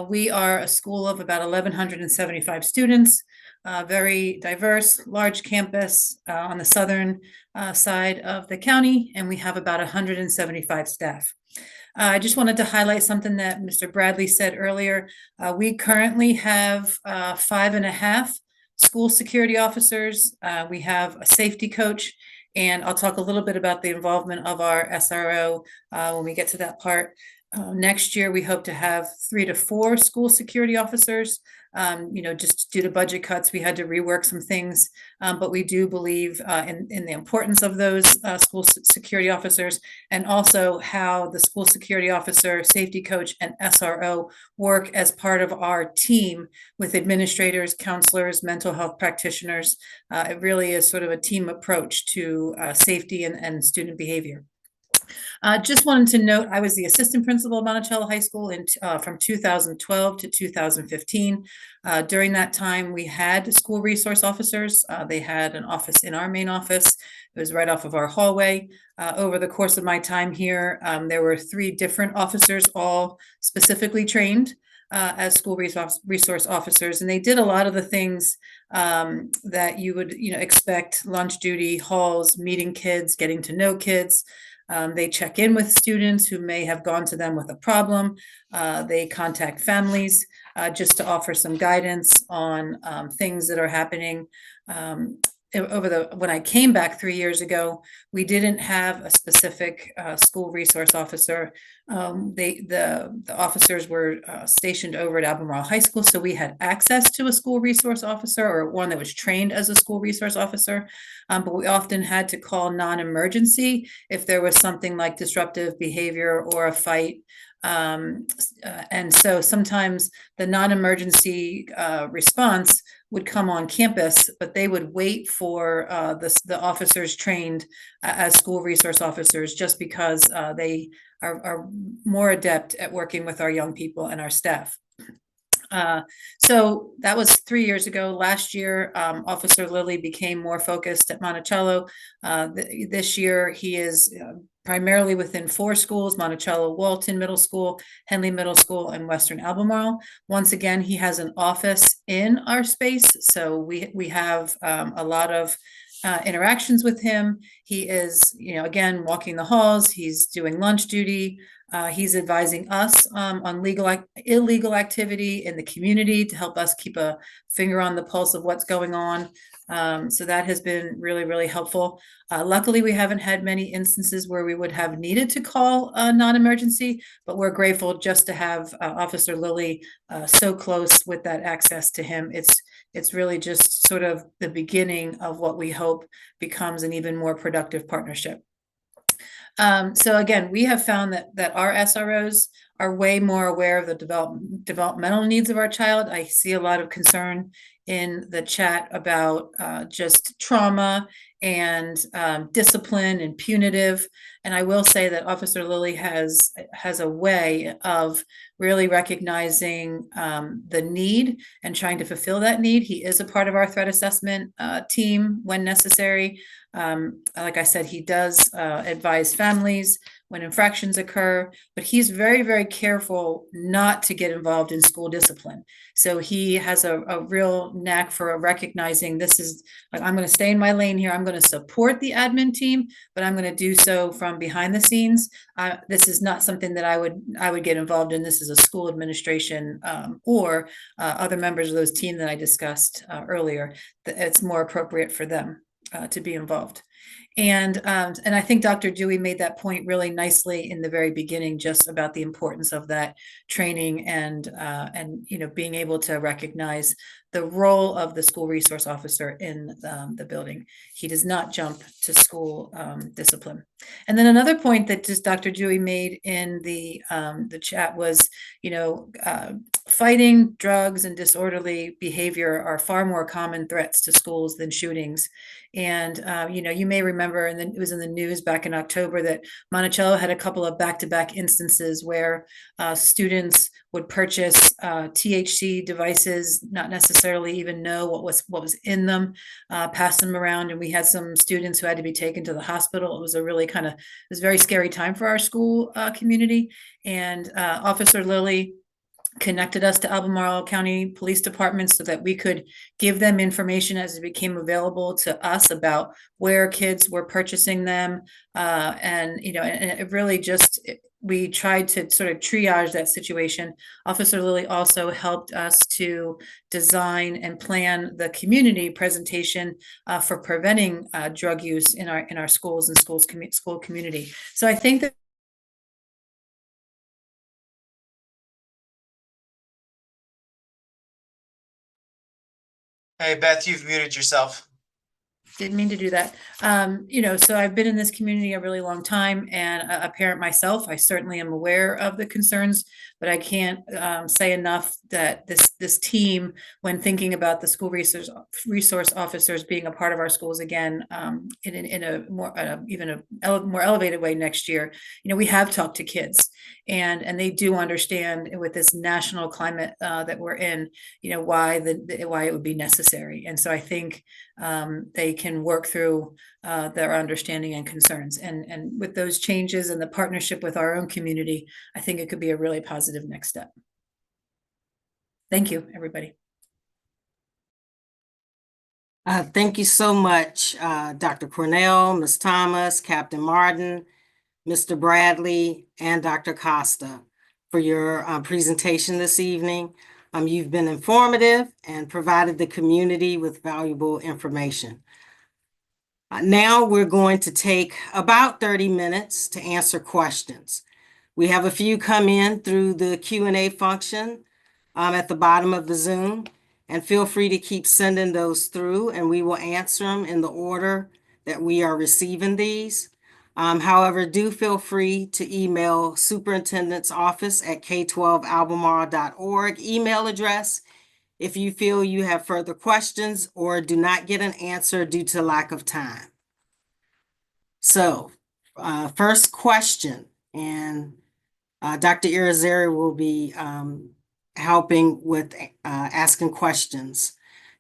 We are a school of about 1,175 students, very diverse, large campus on the southern side of the county, and we have about 175 staff. I just wanted to highlight something that Mr. Bradley said earlier. We currently have 5.5 school security officers. We have a safety coach, and I'll talk a little bit about the involvement of our SRO when we get to that part. Next year, we hope to have 3 to 4 school security officers. Just due to budget cuts, we had to rework some things, but we do believe in the importance of those school security officers, and also how the school security officer, safety coach, and SRO work as part of our team with administrators, counselors, mental health practitioners. It really is sort of a team approach to safety and student behavior. Just wanted to note, I was the assistant principal of Monticello High School from 2012 to 2015. During that time, we had school resource officers. They had an office in our main office. It was right off of our hallway. Over the course of my time here, there were 3 different officers, all specifically trained as school resource officers, and they did a lot of the things that you would expect: lunch duty, halls, meeting kids, getting to know kids. They check in with students who may have gone to them with a problem. They contact families just to offer some guidance on things that are happening. When I came back 3 years ago, we didn't have a specific school resource officer. The officers were stationed over at Albemarle High School, so we had access to a school resource officer, or one that was trained as a school resource officer. But we often had to call non-emergency if there was something like disruptive behavior or a fight. And so sometimes the non-emergency response would come on campus, but they would wait for the officers trained as school resource officers, just because they are more adept at working with our young people and our staff. So that was 3 years ago. Last year, Officer Lilly became more focused at Monticello. This year, he is primarily within 4 schools: Monticello, Walton Middle School, Henley Middle School, and Western Albemarle. Once again, he has an office in our space, so we have a lot of interactions with him. He is, again, walking the halls. He's doing lunch duty. He's advising us on illegal activity in the community to help us keep a finger on the pulse of what's going on. So that has been really, really helpful. Luckily, we haven't had many instances where we would have needed to call a non-emergency, but we're grateful just to have Officer Lilly so close with that access to him. It's really just sort of the beginning of what we hope becomes an even more productive partnership. So again, we have found that our SROs are way more aware of the developmental needs of our child. I see a lot of concern in the chat about just trauma and discipline and punitive. And I will say that Officer Lilly has a way of really recognizing the need and trying to fulfill that need. He is a part of our threat assessment team when necessary. Like I said, he does advise families when infractions occur, but he's very, very careful not to get involved in school discipline. So he has a real knack for recognizing this is, like, I'm going to stay in my lane here. I'm going to support the admin team, but I'm going to do so from behind the scenes. This is not something that I would get involved in. This is a school administration or other members of those team that I discussed earlier. It's more appropriate for them to be involved. And I think Dr. Dewey made that point really nicely in the very beginning, just about the importance of that training and being able to recognize the role of the school resource officer in the building. He does not jump to school discipline. And then another point that just Dr. Dewey made in the chat was, fighting drugs and disorderly behavior are far more common threats to schools than shootings. And you may may remember, and then it was in the news back in October, that Monticello had a couple of back-to-back instances where students would purchase THC devices, not necessarily even know what was in them, pass them around, and we had some students who had to be taken to the hospital. It was a really it was a very scary time for our school community. And Officer Lilly connected us to Albemarle County Police Department so that we could give them information as it became available to us about where kids were purchasing them. And it really we tried to sort of triage that situation. Officer Lilly also helped us to design and plan the community presentation for preventing drug use in our schools and school community. So I think that Hey, Beth, you've muted yourself. didn't mean to do that. So I've been in this community a really long time, and a parent myself. I certainly am aware of the concerns, but I can't say enough that this team, when thinking about the school resource officers being a part of our schools again, in a more more elevated way next year, we have talked to kids, and they do understand with this national climate that we're in, why it would be necessary. And so I think they can work through their understanding and concerns. And with those changes and the partnership with our own community, I think it could be a really positive next step. Thank you, everybody. Thank you so much, Dr. Cornell, Ms. Thomas, Captain Martin, Mr. Bradley, and Dr. Costa for your presentation this evening. You've been informative and provided the community with valuable information. Now we're going to take about 30 minutes to answer questions. We have a few come in through the Q&A function at the bottom of the Zoom, and feel free to keep sending those through, and we will answer them in the order that we are receiving these. However, do feel free to email Superintendent's Office at k12albemarle.org email address if you feel you have further questions or do not get an answer due to lack of time. So, first question, and Dr. Irizarry will be helping with asking questions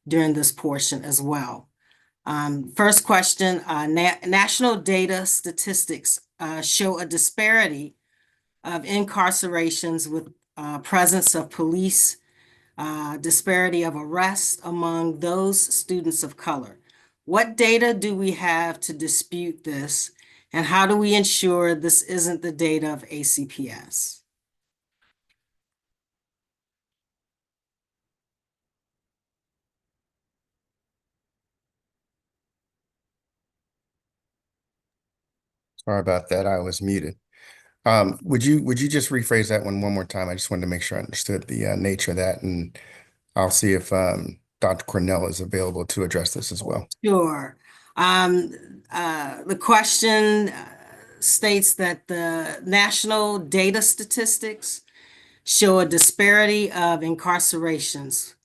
during this portion as well. First question, national data statistics show a disparity of incarcerations with presence of police, disparity of arrests among those students of color. What data do we have to dispute this, and how do we ensure this isn't the data of ACPS? Sorry about that. I was muted. Would you just rephrase that one more time? I just wanted to make sure I understood the nature of that, and I'll see if Dr. Cornell is available to address this as well. Sure. The question states that the national data statistics show a disparity of incarcerations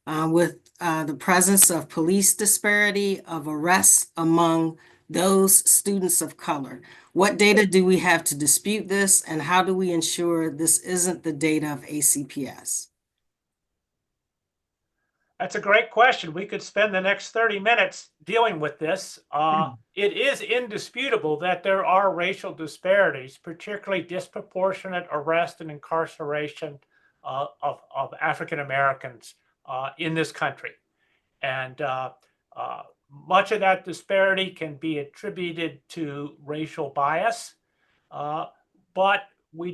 with the presence of police disparity of arrests among those students of color. What data do we have to dispute this, and how do we ensure this isn't the data of ACPS? That's a great question. We could spend the next 30 minutes dealing with this. It is indisputable that there are racial disparities, particularly disproportionate arrest and incarceration of African Americans in this country. And much of that disparity can be attributed to racial bias, but we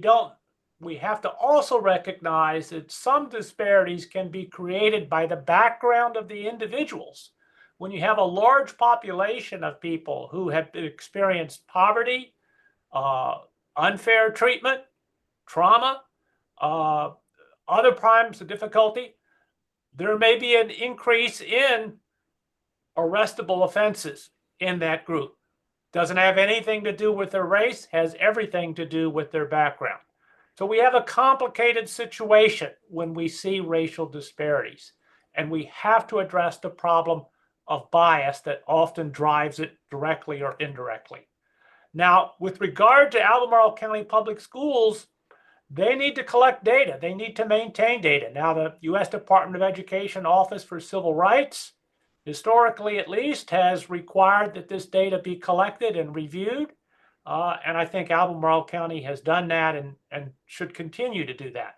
have to also recognize that some disparities can be created by the background of the individuals. When you have a large population of people who have experienced poverty, unfair treatment, trauma, other crimes of difficulty, there may be an increase in arrestable offenses in that group. Doesn't have anything to do with their race, has everything to do with their background. So we have a complicated situation when we see racial disparities, and we have to address the problem of bias that often drives it directly or indirectly. Now, with regard to Albemarle County Public Schools, they need to collect data. They need to maintain data. Now, the U.S. Department of Education Office for Civil Rights, historically at least, has required that this data be collected and reviewed. And I think Albemarle County has done that and should continue to do that.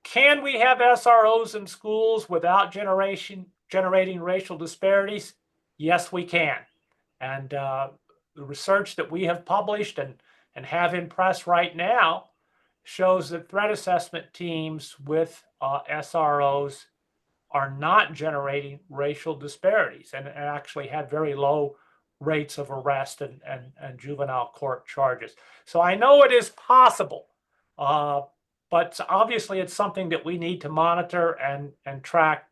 Can we have SROs in schools without generating racial disparities? Yes, we can. And the research that we have published and have in press right now shows that threat assessment teams with SROs are not generating racial disparities and actually had very low rates of arrest and juvenile court charges. So I know it is possible, but obviously it's something that we need to monitor and track,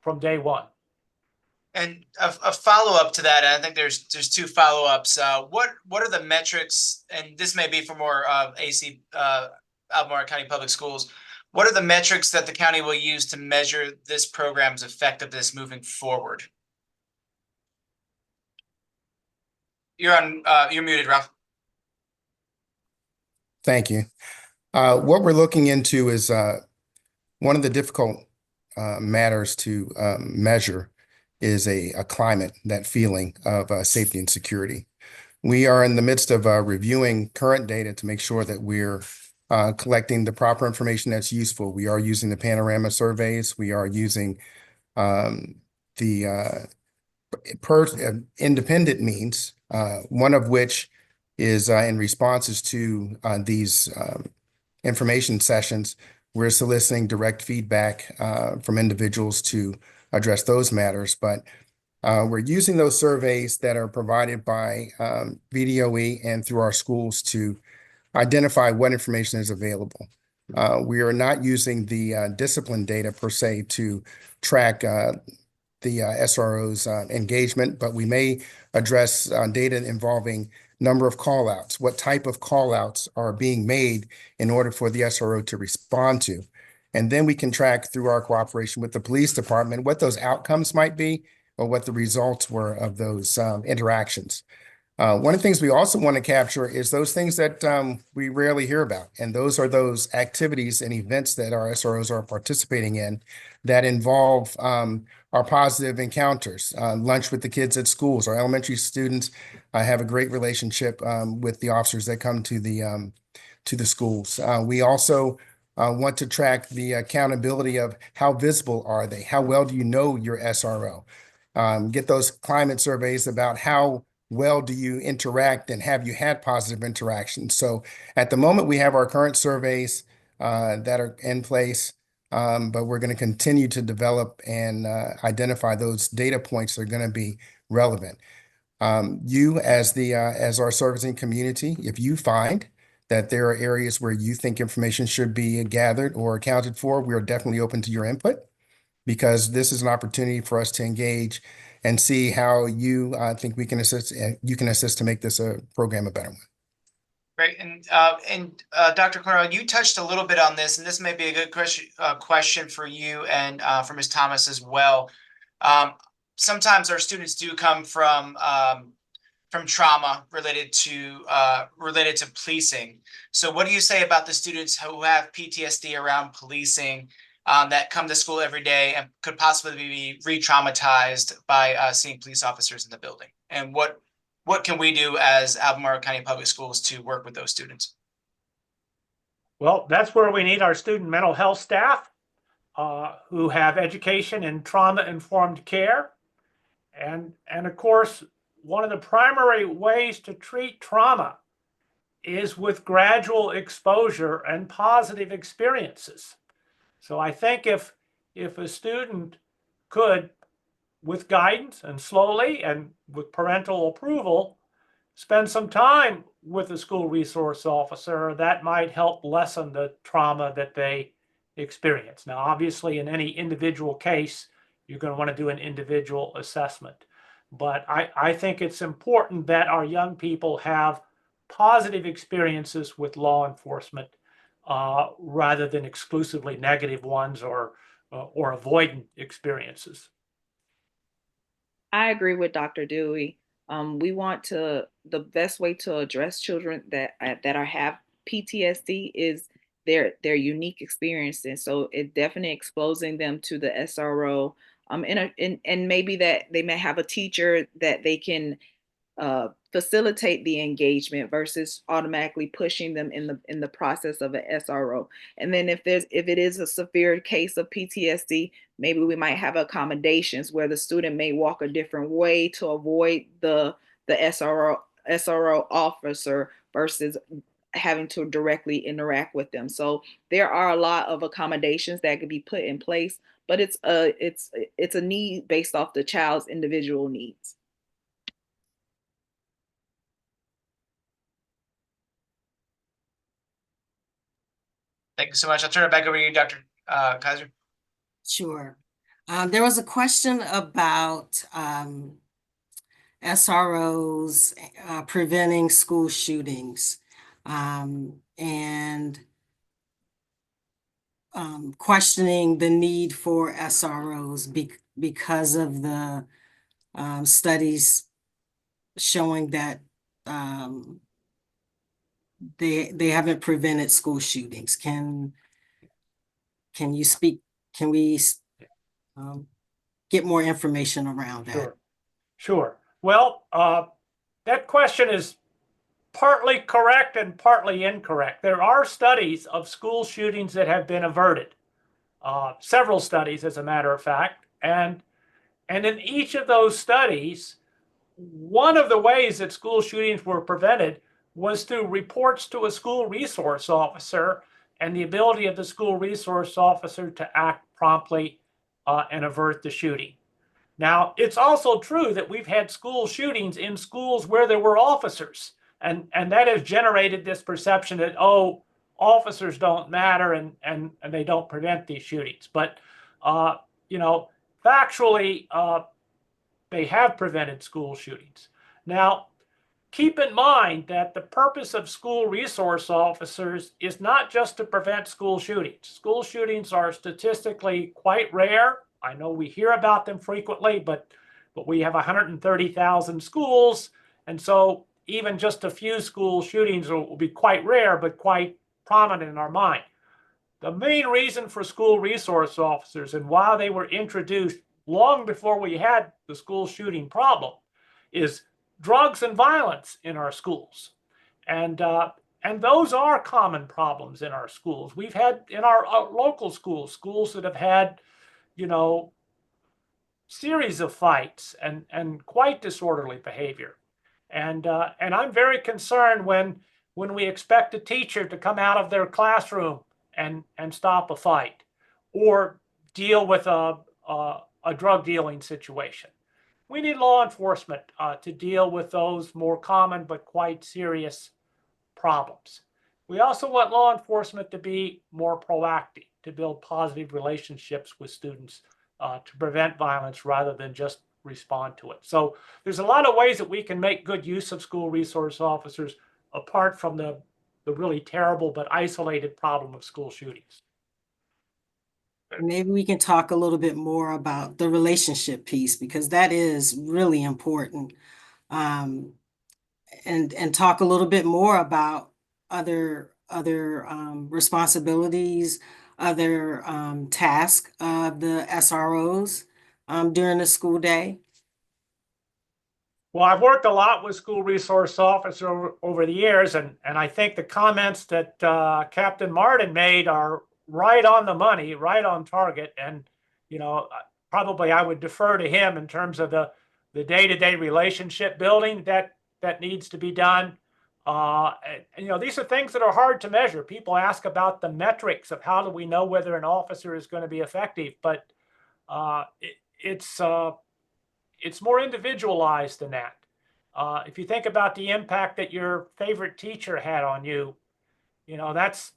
from day one. And a follow-up to that, and I think there's two follow-ups. What are the metrics, and this may be for more AC Albemarle County Public Schools, what are the metrics that the county will use to measure this program's effectiveness moving forward? You're muted, Ralph. Thank you. What we're looking into is one of the difficult matters to measure is a climate, that feeling of safety and security. We are in the midst of reviewing current data to make sure that we're collecting the proper information that's useful. We are using the panorama surveys. We are using the independent means, one of which is in responses to these information sessions. We're soliciting direct feedback from individuals to address those matters, but we're using those surveys that are provided by VDOE and through our schools to identify what information is available. We are not using the discipline data per se to track the SRO's engagement, but we may address data involving number of callouts, what type of callouts are being made in order for the SRO to respond to. And then we can track through our cooperation with the police department what those outcomes might be or what the results were of those interactions. One of the things we also want to capture is those things that we rarely hear about. And those are those activities and events that our SROs are participating in that involve our positive encounters, lunch with the kids at schools. Our elementary students have a great relationship with the officers that come to the schools. We also want to track the accountability of how visible are they? How well do you know your SRO? Get those climate surveys about how well do you interact and have you had positive interactions? So at the moment, we have our current surveys that are in place, but we're going to continue to develop and identify those data points that are going to be relevant. You as our servicing community, if you find that there are areas where you think information should be gathered or accounted for, we are definitely open to your input, because this is an opportunity for us to engage and see how you think we can assist. You can assist to make this a program a better one. Great, and Dr. Cornell, you touched a little bit on this, and this may be a good question for you and for Ms. Thomas as well. Sometimes our students do come from trauma related to policing. So what do you say about the students who have PTSD around policing that come to school every day and could possibly be re-traumatized by seeing police officers in the building? And what can we do as Albemarle County Public Schools to work with those students? Well, that's where we need our student mental health staff who have education in trauma-informed care. And of course, one of the primary ways to treat trauma is with gradual exposure and positive experiences. So I think if a student could, with guidance and slowly and with parental approval, spend some time with a school resource officer, that might help lessen the trauma that they experience. Now, obviously, in any individual case, you're going to want to do an individual assessment. But I think it's important that our young people have positive experiences with law enforcement rather than exclusively negative ones or avoidant experiences. I agree with Dr. Dewey. We want the best way to address children that have PTSD is their unique experiences. So it definitely exposing them to the SRO. And maybe that they may have a teacher that they can facilitate the engagement versus automatically pushing them in the process of an SRO. And then if it is a severe case of PTSD, maybe we might have accommodations where the student may walk a different way to avoid the SRO officer versus having to directly interact with them. So there are a lot of accommodations that could be put in place, but it's a need based off the child's individual needs. Thank you so much. I'll turn it back over to you, Dr. Kaiser. Sure. There was a question about SROs preventing school shootings, and questioning the need for SROs because of the studies showing that they haven't prevented school shootings. Can you speak? Can we get more information around that? Sure. Sure. Well, that question is partly correct and partly incorrect. There are studies of school shootings that have been averted, several studies, as a matter of fact. And in each of those studies, one of the ways that school shootings were prevented was through reports to a school resource officer and the ability of the school resource officer to act promptly and avert the shooting. Now, it's also true that we've had school shootings in schools where there were officers, and that has generated this perception that, oh, officers don't matter and they don't prevent these shootings. But, factually, they have prevented school shootings. Now, keep in mind that the purpose of school resource officers is not just to prevent school shootings. School shootings are statistically quite rare. I know we hear about them frequently, but we have 130,000 schools. And so even just a few school shootings will be quite rare, but quite prominent in our mind. The main reason for school resource officers and why they were introduced long before we had the school shooting problem is drugs and violence in our schools. And those are common problems in our schools. We've had in our local schools that have had, series of fights and quite disorderly behavior. And I'm very concerned when we expect a teacher to come out of their classroom and stop a fight or deal with a drug dealing situation. We need law enforcement to deal with those more common but quite serious problems. We also want law enforcement to be more proactive, to build positive relationships with students, to prevent violence rather than just respond to it. So there's a lot of ways that we can make good use of school resource officers apart from the really terrible but isolated problem of school shootings. Maybe we can talk a little bit more about the relationship piece, because that is really important. And talk a little bit more about other responsibilities, other tasks of the SROs during the school day. Well, I've worked a lot with school resource officers over the years, and I think the comments that Captain Martin made are right on the money, right on target. And, probably I would defer to him in terms of the day-to-day relationship building that needs to be done. These are things that are hard to measure. People ask about the metrics of how do we know whether an officer is going to be effective, but it's more individualized than that. If you think about the impact that your favorite teacher had on you, that's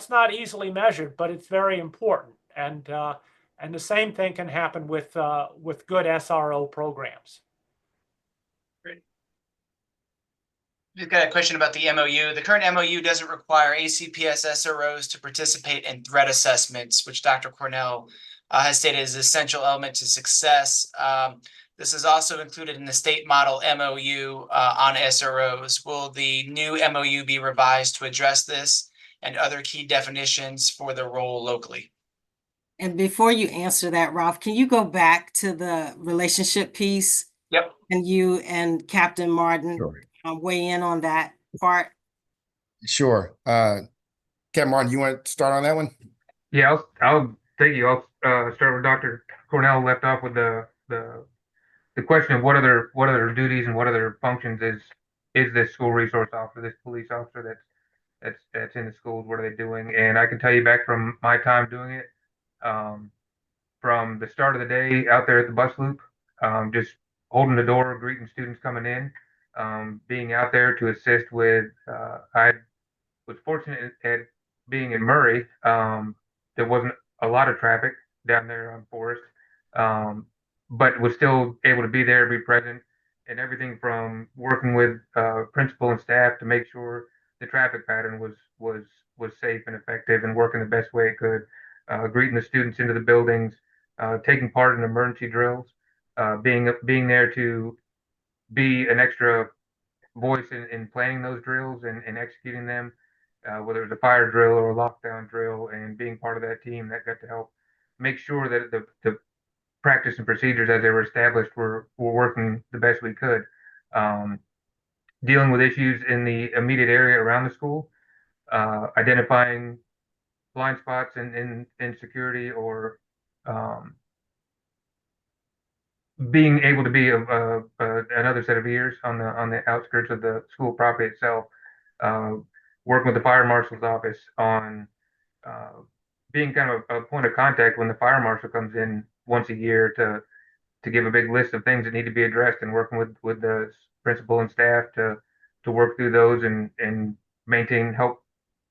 not easily measured, but it's very important. And the same thing can happen with good SRO programs. Great. We've got a question about the MOU. The current MOU doesn't require ACPS SROs to participate in threat assessments, which Dr. Cornell has stated is an essential element to success. This is also included in the state model MOU on SROs. Will the new MOU be revised to address this and other key definitions for the role locally? And before you answer that, Ralph, can you go back to the relationship piece? Yep. And you and Captain Martin Sure. weigh in on that part? Sure. Captain Martin, you want to start on that one? Yeah, I'll take you. I'll start with Dr. Cornell left off with the question of what other duties and what other functions is this school resource officer, this police officer that's in the schools, what are they doing? And I can tell you back from my time doing it, from the start of the day out there at the bus loop, just holding the door, greeting students coming in, being out there to assist with, I was fortunate at being in Murray. There wasn't a lot of traffic down there on Forest, but was still able to be there, be present, and everything from working with principal and staff to make sure the traffic pattern was safe and effective and working the best way it could, greeting the students into the buildings, taking part in emergency drills, being there to be an extra voice in planning those drills and executing them, whether it was a fire drill or a lockdown drill, and being part of that team that got to help make sure that the practice and procedures as they were established were working the best we could. Dealing with issues in the immediate area around the school, identifying blind spots in security, or being able to be another set of ears on the outskirts of the school property itself. Working with the fire marshal's office on being kind of a point of contact when the fire marshal comes in once a year to give a big list of things that need to be addressed, and working with the principal and staff to work through those and help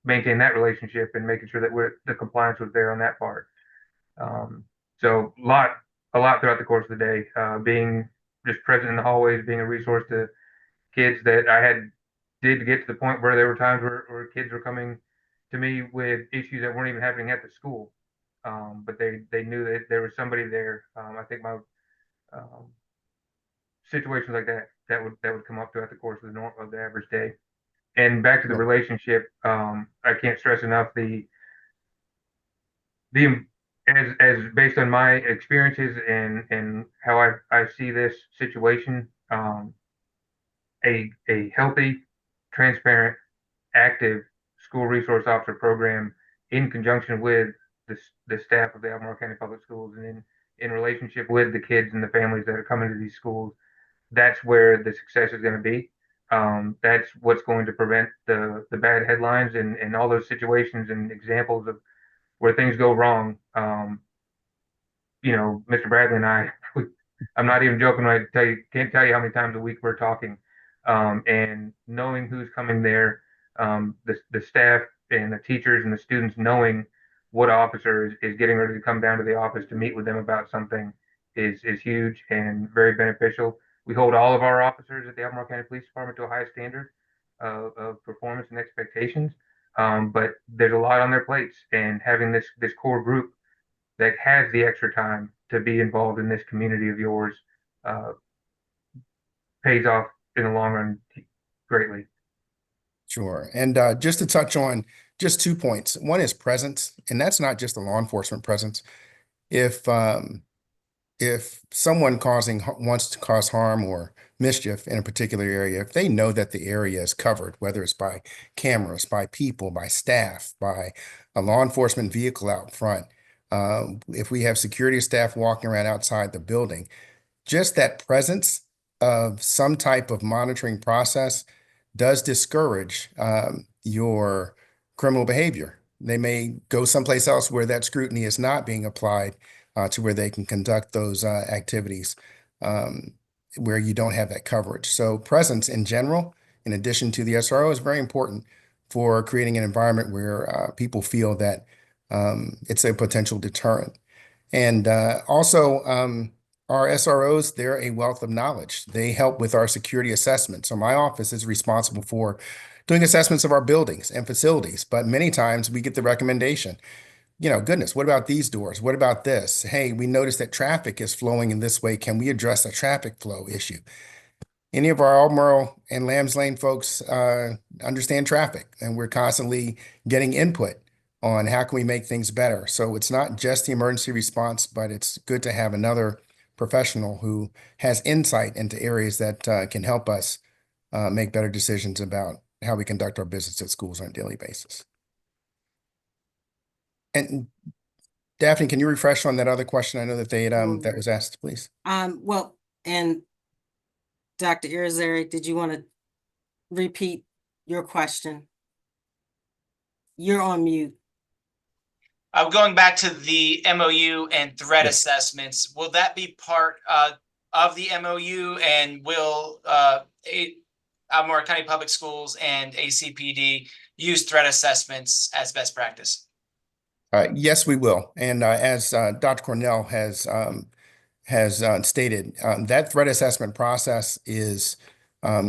maintain that relationship and making sure that the compliance was there on that part. So a lot throughout the course of the day, being just present in the hallways, being a resource to kids that did get to the point where there were times where kids were coming to me with issues that weren't even happening at the school. But they knew that there was somebody there. I think my situations like that would come up throughout the course of the average day. And back to the relationship, I can't stress enough as based on my experiences and how I see this situation, a healthy, transparent, active school resource officer program in conjunction with the staff of the Albemarle County Public Schools and in relationship with the kids and the families that are coming to these schools, that's where the success is going to be. That's what's going to prevent the bad headlines and all those situations and examples of where things go wrong. Mr. Bradley and I'm not even joking when I can't tell you how many times a week we're talking, and knowing who's coming there, the staff and the teachers and the students knowing what officer is getting ready to come down to the office to meet with them about something is huge and very beneficial. We hold all of our officers at the Albemarle County Police Department to a high standard of performance and expectations, but there's a lot on their plates, and having this core group that has the extra time to be involved in this community of yours pays off in the long run greatly. Sure. And just to touch on just 2 points. One is presence, and that's not just a law enforcement presence. If someone wants to cause harm or mischief in a particular area, if they know that the area is covered, whether it's by cameras, by people, by staff, by a law enforcement vehicle out front, if we have security staff walking around outside the building, just that presence of some type of monitoring process does discourage your criminal behavior. They may go someplace else where that scrutiny is not being applied to where they can conduct those activities where you don't have that coverage. So presence in general, in addition to the SRO, is very important for creating an environment where people feel that it's a potential deterrent. And also, our SROs, they're a wealth of knowledge. They help with our security assessment. So my office is responsible for doing assessments of our buildings and facilities, but many times we get the recommendation, goodness, what about these doors? What about this? Hey, we noticed that traffic is flowing in this way. Can we address a traffic flow issue? Any of our Albemarle and Lambs Lane folks understand traffic, and we're constantly getting input on how can we make things better. So it's not just the emergency response, but it's good to have another professional who has insight into areas that can help us make better decisions about how we conduct our business at schools on a daily basis. And Daphne, can you refresh on that other question? I know that that was asked, please. Well, and Dr. Irizarry, did you want to repeat your question? You're on mute. Going back to the MOU and threat Yes. assessments, will that be part of the MOU, and will Albemarle County Public Schools and ACPD use threat assessments as best practice? Yes, we will. And as Dr. Cornell has stated, that threat assessment process is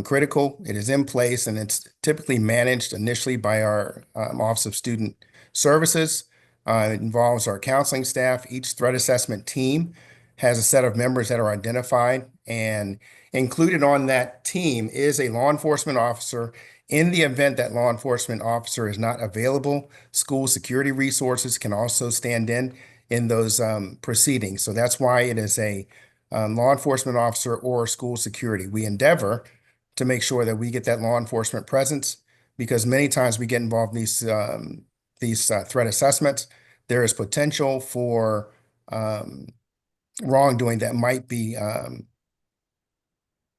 critical. It is in place, and it's typically managed initially by our Office of Student Services. It involves our counseling staff. Each threat assessment team has a set of members that are identified, and included on that team is a law enforcement officer. In the event that law enforcement officer is not available, school security resources can also stand in those proceedings. So that's why it is a law enforcement officer or school security. We endeavor to make sure that we get that law enforcement presence, because many times we get involved in these threat assessments. There is potential for wrongdoing that might be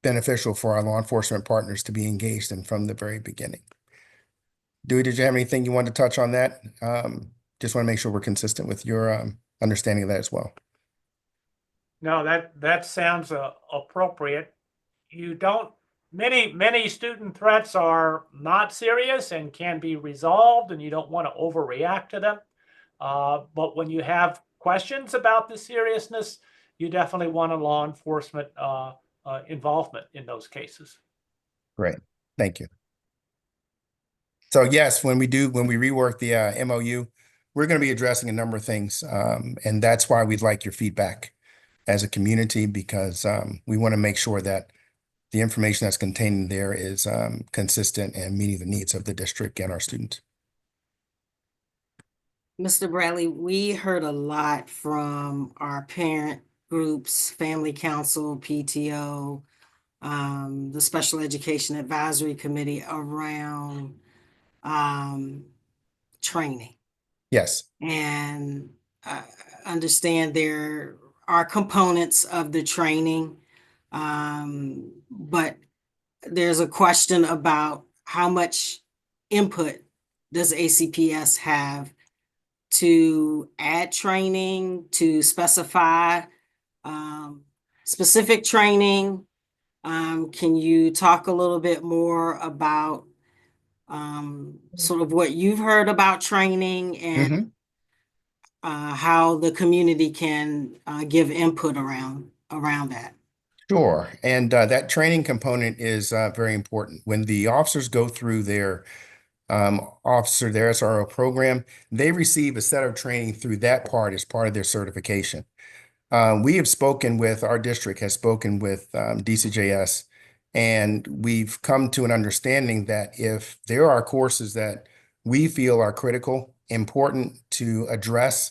beneficial for our law enforcement partners to be engaged in from the very beginning. Dewey, did you have anything you wanted to touch on that? Just want to make sure we're consistent with your understanding of that as well. No, that sounds appropriate. Many student threats are not serious and can be resolved, and you don't want to overreact to them. But when you have questions about the seriousness, you definitely want a law enforcement involvement in those cases. Great, thank you. So yes, when we rework the MOU, we're going to be addressing a number of things, and that's why we'd like your feedback as a community, because we want to make sure that the information that's contained there is consistent and meeting the needs of the district and our students. Mr. Bradley, we heard a lot from our parent groups, family council, PTO, the Special Education Advisory Committee around training. Yes. And understand there are components of the training, but there's a question about how much input does ACPS have to add training, to specify specific training. Can you talk a little bit more about sort of what you've heard about training and how the community can give input around that? Sure. And that training component is very important. When the officers go through their SRO program, they receive a set of training through that part as part of their certification. We have spoken with, our district has spoken with DCJS, and we've come to an understanding that if there are courses that we feel are critical, important to address,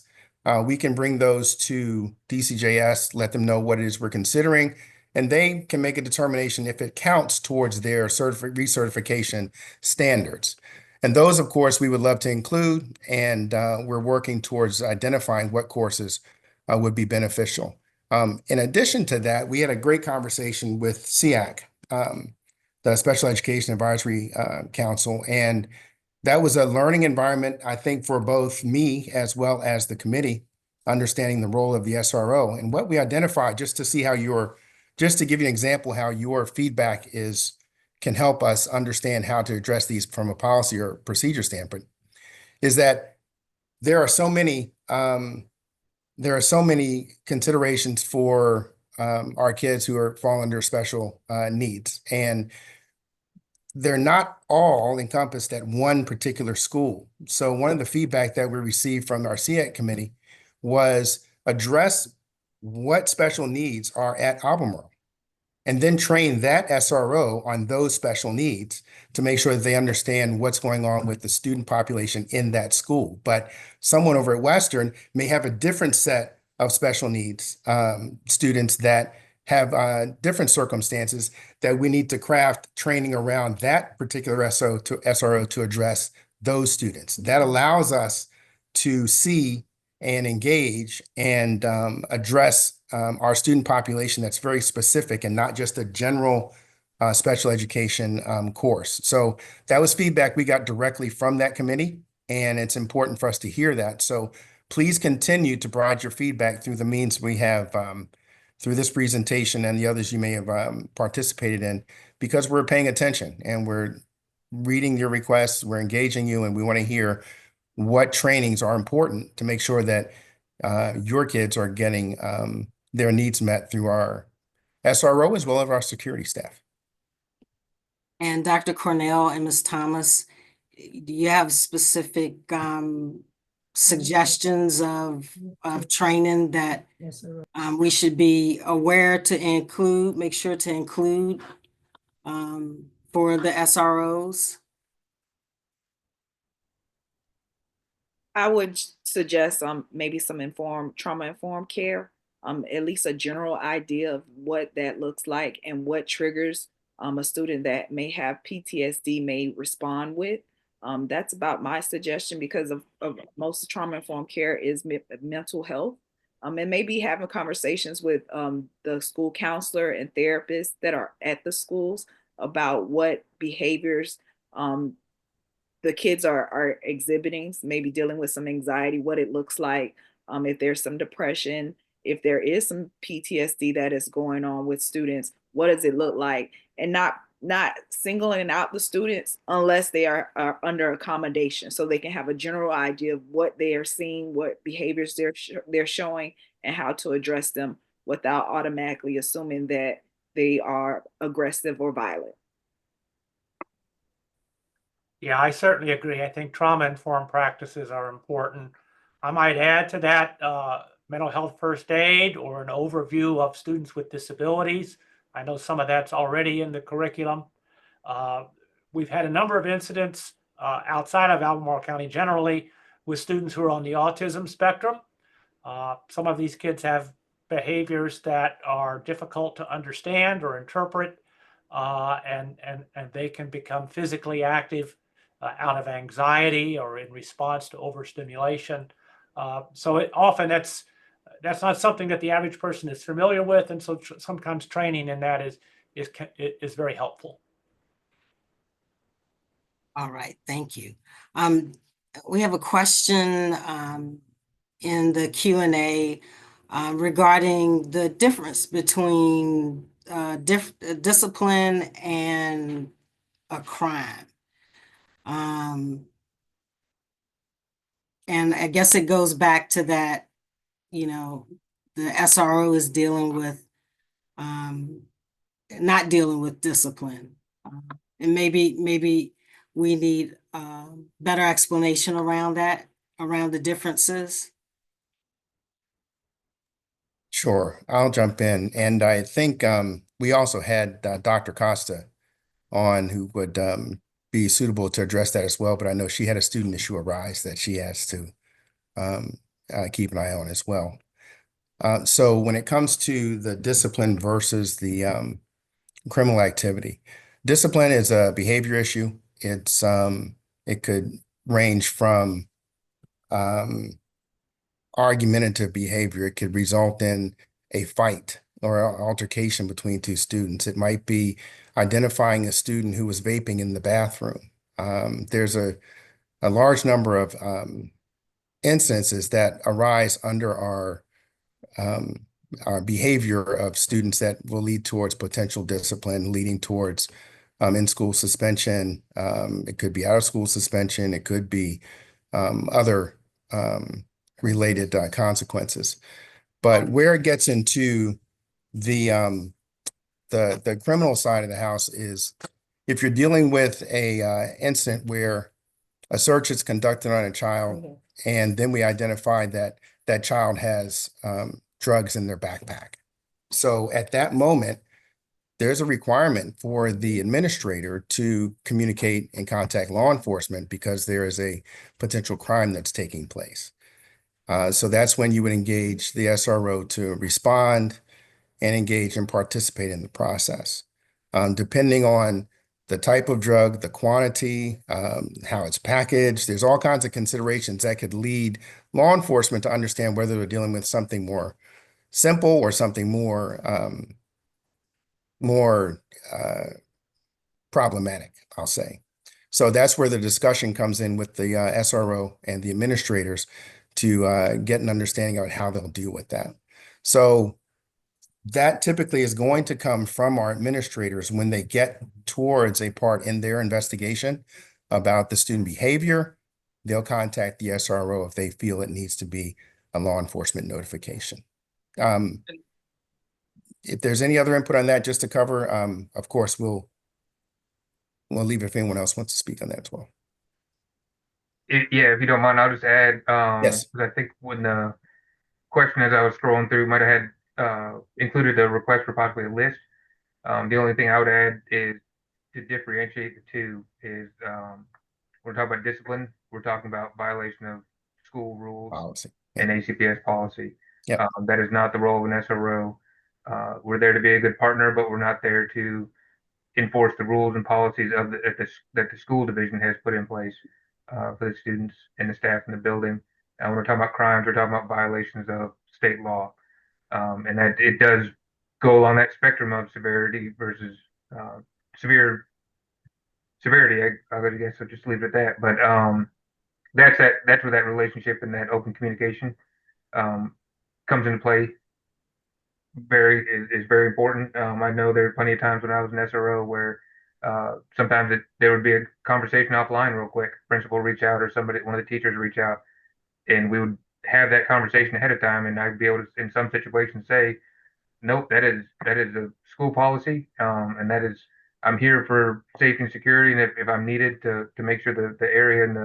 we can bring those to DCJS, let them know what it is we're considering, and they can make a determination if it counts towards their recertification standards. And those, of course, we would love to include, and we're working towards identifying what courses would be beneficial. In addition to that, we had a great conversation with SEAC, the Special Education Advisory Council, and that was a learning environment, I think, for both me as well as the committee, understanding the role of the SRO. And what we identified, just to see how just to give you an example how your feedback can help us understand how to address these from a policy or procedure standpoint, is that there are so many considerations for our kids who fall under special needs. And they're not all encompassed at one particular school. So one of the feedback that we received from our CEC committee was address what special needs are at Albemarle, and then train that SRO on those special needs to make sure that they understand what's going on with the student population in that school. But someone over at Western may have a different set of special needs students that have different circumstances that we need to craft training around that particular SRO to address those students. That allows us to see and engage and address our student population that's very specific and not just a general special education course. So that was feedback we got directly from that committee, and it's important for us to hear that. So please continue to provide your feedback through the means we have through this presentation and the others you may have participated in, because we're paying attention and we're reading your requests, we're engaging you, and we want to hear what trainings are important to make sure that your kids are getting their needs met through our SRO as well as our security staff. And Dr. Cornell and Ms. Thomas, do you have specific suggestions of training that we should be aware to include, make sure to include for the SROs? I would suggest maybe some trauma-informed care, at least a general idea of what that looks like and what triggers a student that may have PTSD may respond with. That's about my suggestion, because of most trauma-informed care is mental health. And maybe having conversations with the school counselor and therapists that are at the schools about what behaviors the kids are exhibiting, maybe dealing with some anxiety, what it looks like, if there's some depression, if there is some PTSD that is going on with students, what does it look like? And not singling out the students unless they are under accommodation, so they can have a general idea of what they are seeing, what behaviors they're showing, and how to address them without automatically assuming that they are aggressive or violent. Yeah, I certainly agree. I think trauma-informed practices are important. I might add to that mental health first aid or an overview of students with disabilities. I know some of that's already in the curriculum. We've had a number of incidents outside of Albemarle County generally with students who are on the autism spectrum. Some of these kids have behaviors that are difficult to understand or interpret, and they can become physically active out of anxiety or in response to overstimulation. So often that's not something that the average person is familiar with, and so sometimes training in that is very helpful. All right, thank you. We have a question in the Q&A regarding the difference between discipline and a crime. And I guess it goes back to that, you know, the SRO is dealing with, not dealing with discipline. And maybe we need better explanation around that, around the differences. Sure, I'll jump in. And I think we also had Dr. Costa on, who would be suitable to address that as well. But I know she had a student issue arise that she has to keep an eye on as well. So when it comes to the discipline versus the criminal activity, discipline is a behavior issue. It's it could range from argumentative behavior. It could result in a fight or an altercation between two students. It might be identifying a student who was vaping in the bathroom. There's a large number of instances that arise under our behavior of students that will lead towards potential discipline, leading towards in-school suspension. It could be out-of-school suspension. It could be other related consequences. But where it gets into the criminal side of the house is if you're dealing with a incident where a search is conducted on a child, and then we identify that that child has drugs in their backpack. So at that moment, there's a requirement for the administrator to communicate and contact law enforcement because there is a potential crime that's taking place. So that's when you would engage the SRO to respond and engage and participate in the process. Depending on the type of drug, the quantity, how it's packaged, there's all kinds of considerations that could lead law enforcement to understand whether they're dealing with something more simple or something more problematic, I'll say. So that's where the discussion comes in with the SRO and the administrators to get an understanding of how they'll deal with that. So that typically is going to come from our administrators when they get towards a part in their investigation about the student behavior. They'll contact the SRO if they feel it needs to be a law enforcement notification. If there's any other input on that, just to cover, of course, we'll leave it if anyone else wants to speak on that as well. Yeah, if you don't mind, I'll just add, Yes. 'cause I think when the question as I was scrolling through might have had included the request for possibly a list. The only thing I would add is to differentiate the two is we're talking about discipline, we're talking about violation of school rules Policy. and ACPS policy. Yep. That is not the role of an SRO. We're there to be a good partner, but we're not there to enforce the rules and policies of that the school division has put in place for the students and the staff in the building. When we're talking about crimes, we're talking about violations of state law, and that it does go along that spectrum of severity versus severity. I guess I'll just leave it at that. But that's where that relationship and that open communication comes into play. Is very important. I know there are plenty of times when I was an SRO where sometimes there would be a conversation offline real quick. Principal reach out or one of the teachers reach out, and we would have that conversation ahead of time, and I'd be able to, in some situations, say, nope, that is a school policy, and that is I'm here for safety and security, and if I'm needed to make sure that the area and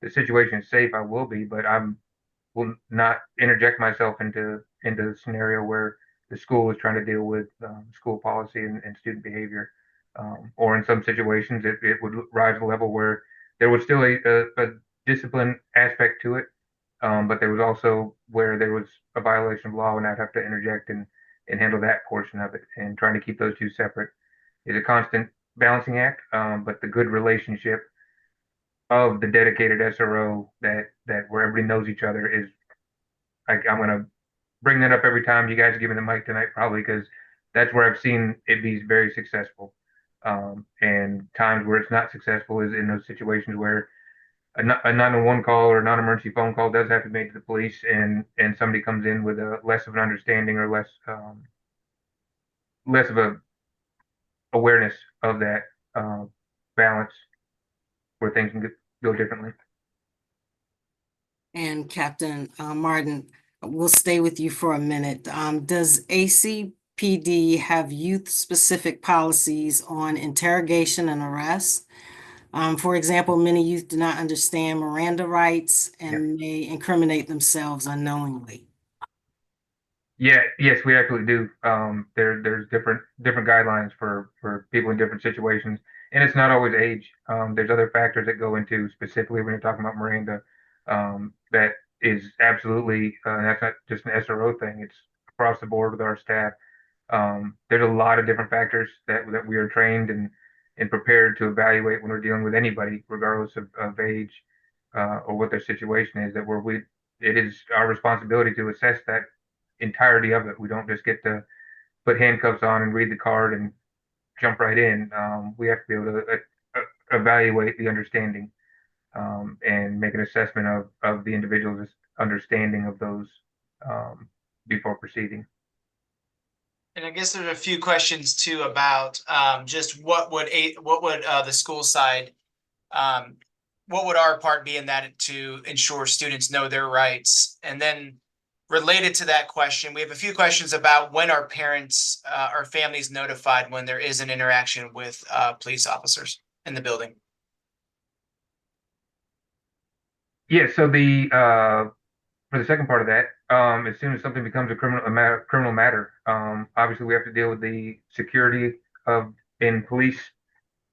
the situation is safe, I will be, but will not interject myself into the scenario where the school is trying to deal with school policy and student behavior. Or in some situations, it would rise to a level where there was still a discipline aspect to it, but there was also where there was a violation of law, and I'd have to interject and handle that portion of it. And trying to keep those two separate is a constant balancing act, but the good relationship of the dedicated SRO that where everybody knows each other is, I'm going to bring that up every time you guys give me the mic tonight, probably because that's where I've seen it be very successful. And times where it's not successful is in those situations where a 911 call or a non-emergency phone call does have to be made to the police, and somebody comes in with a less of an understanding or less of a awareness of that balance, where things can go differently. And Captain Martin, we'll stay with you for a minute. Does ACPD have youth-specific policies on interrogation and arrest? For example, many youth do not understand Miranda rights and may incriminate themselves unknowingly. Yes, we actually do. There's different guidelines for people in different situations, and it's not always age. There's other factors that go into, specifically when you're talking about Miranda. That is absolutely, and that's not just an SRO thing. It's across the board with our staff. There's a lot of different factors that we are trained and prepared to evaluate when we're dealing with anybody, regardless of age or what their situation is. It is our responsibility to assess that entirety of it. We don't just get to put handcuffs on and read the card and jump right in. We have to be able to evaluate the understanding and make an assessment of the individual's understanding of those before proceeding. And I guess there's a few questions too about just what would the school side, what would our part be in that to ensure students know their rights? And then related to that question, we have a few questions about when are parents or families notified when there is an interaction with police officers in the building. Yeah, so the for the second part of that, as soon as something becomes a criminal matter, obviously we have to deal with the security of in police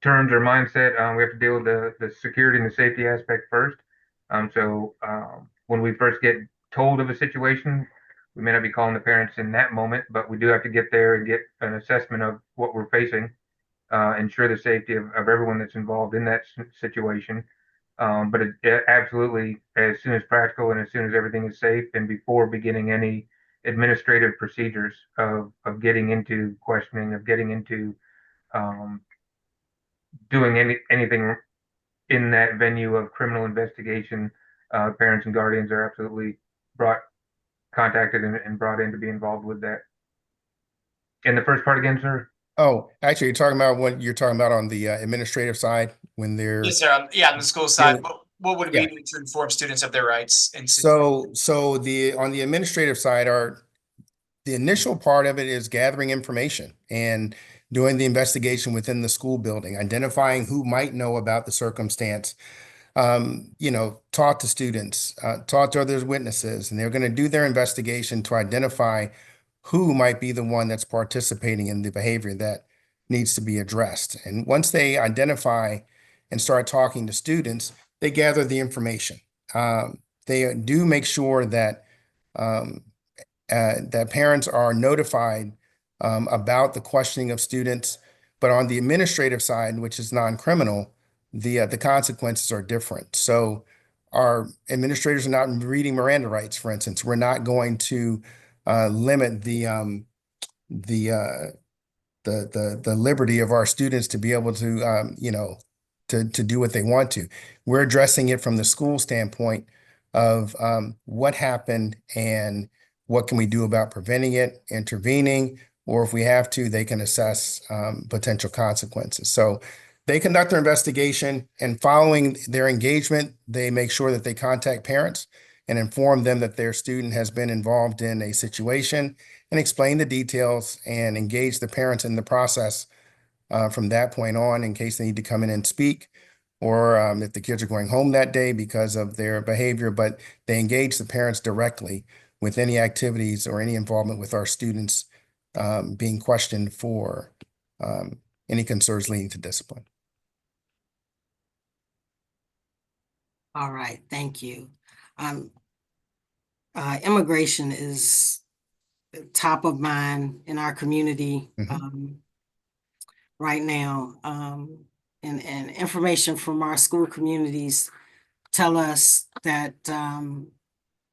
terms or mindset. We have to deal with the security and the safety aspect first. When we first get told of a situation, we may not be calling the parents in that moment, but we do have to get there and get an assessment of what we're facing, ensure the safety of everyone that's involved in that situation. But it absolutely, as soon as practical and as soon as everything is safe and before beginning any administrative procedures of getting into questioning, of getting into doing anything in that venue of criminal investigation, parents and guardians are absolutely contacted and brought in to be involved with that. And the first part again, sir? Oh, actually, you're talking about what you're talking about on the administrative side when they're Yes, sir. Yeah, on the school side, Yeah. what would we Yeah. do to inform students of their rights? And so the on the administrative side the initial part of it is gathering information and doing the investigation within the school building, identifying who might know about the circumstance. Talk to students, talk to other witnesses, and they're going to do their investigation to identify who might be the one that's participating in the behavior that needs to be addressed. And once they identify and start talking to students, they gather the information. They do make sure that that parents are notified about the questioning of students, but on the administrative side, which is non-criminal, the consequences are different. So our administrators are not reading Miranda rights, for instance. We're not going to limit the liberty of our students to be able to to do what they want to. We're addressing it from the school standpoint of what happened and what can we do about preventing it, intervening, or if we have to, they can assess potential consequences. So they conduct their investigation, and following their engagement, they make sure that they contact parents and inform them that their student has been involved in a situation and explain the details and engage the parents in the process from that point on in case they need to come in and speak, or if the kids are going home that day because of their behavior, but they engage the parents directly with any activities or any involvement with our students being questioned for any concerns leading to discipline. All right, thank you. Immigration is top of mind in our community right now. And information from our school communities tell us that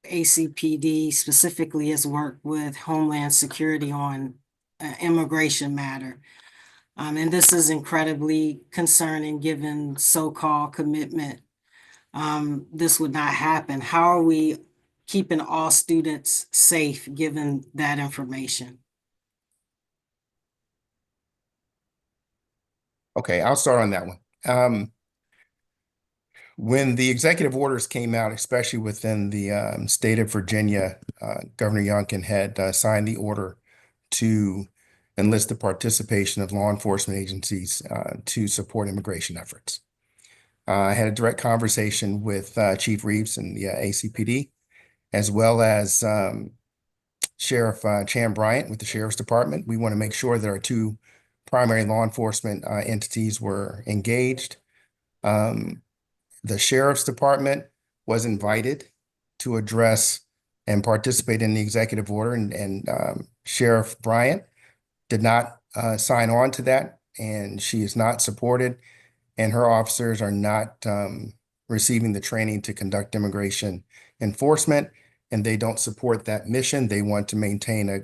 ACPD specifically has worked with Homeland Security on immigration matter. And this is incredibly concerning given so-called commitment. This would not happen. How are we keeping all students safe given that information? Okay, I'll start on that one. When the executive orders came out, especially within the state of Virginia, Governor Youngkin had signed the order to enlist the participation of law enforcement agencies to support immigration efforts. I had a direct conversation with Chief Reeves and the ACPD, as well as Sheriff Chan Bryant with the Sheriff's Department. We want to make sure that our two primary law enforcement entities were engaged. The Sheriff's Department was invited to address and participate in the executive order, and Sheriff Bryant did not sign on to that, and she is not supported, and her officers are not receiving the training to conduct immigration enforcement, and they don't support that mission. They want to maintain a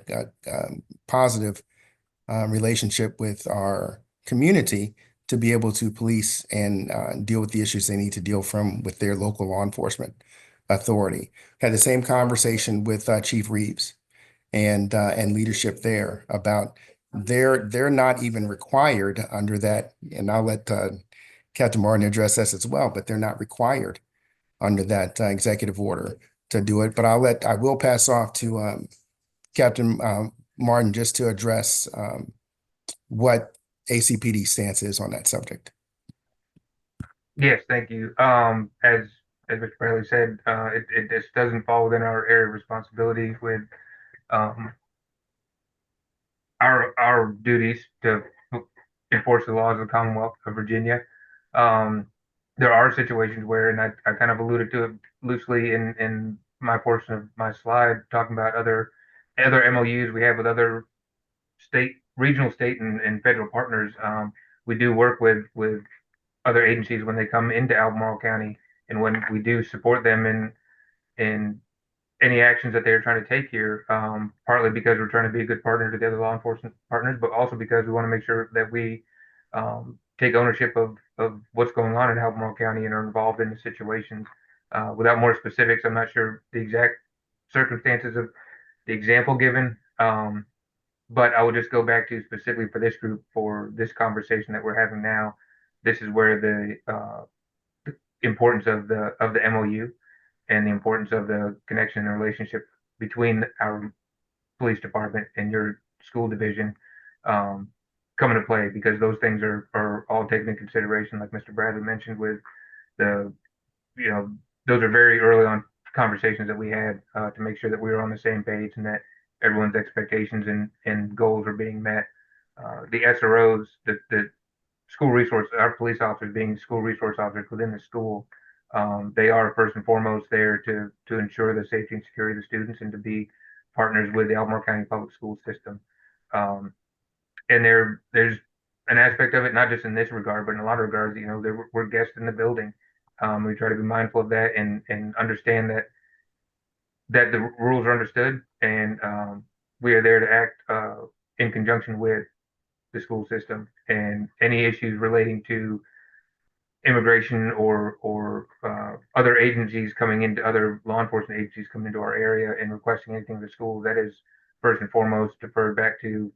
positive relationship with our community to be able to police and deal with the issues they need to deal with their local law enforcement authority. Had the same conversation with Chief Reeves and leadership there about they're not even required under that, and I'll let Captain Martin address this as well, but they're not required under that executive order to do it, but I will pass off to Captain Martin just to address what ACPD stance is on that subject. Yes, thank you. As Mr. Bradley said, it just doesn't fall within our area of responsibility with our duties to enforce the laws of the Commonwealth of Virginia. There are situations where, and I kind of alluded to it loosely in my portion of my slide, talking about other MOUs we have with other regional, state, and federal partners. We do work with other agencies when they come into Albemarle County, and when we do support them in any actions that they're trying to take here, partly because we're trying to be a good partner to the other law enforcement partners, but also because we want to make sure that we take ownership of what's going on in Albemarle County and are involved in the situations. Without more specifics, I'm not sure the exact circumstances of the example given, but I would just go back to specifically for this group, for this conversation that we're having now. This is where the importance of the MOU and the importance of the connection and relationship between our police department and your school division come into play, because those things are all taken into consideration, like Mr. Bradley mentioned, with those are very early on conversations that we had to make sure that we were on the same page and that everyone's expectations and goals are being met. The SROs, the school resource, our police officers being school resource officers within the school, they are first and foremost there to ensure the safety and security of the students and to be partners with the Albemarle County Public School System. And there's an aspect of it, not just in this regard, but in a lot of regards, we're guests in the building. We try to be mindful of that and understand that the rules are understood, and we are there to act in conjunction with the school system, and any issues relating to immigration or other agencies coming into, other law enforcement agencies coming into our area and requesting anything of the school, that is first and foremost deferred back to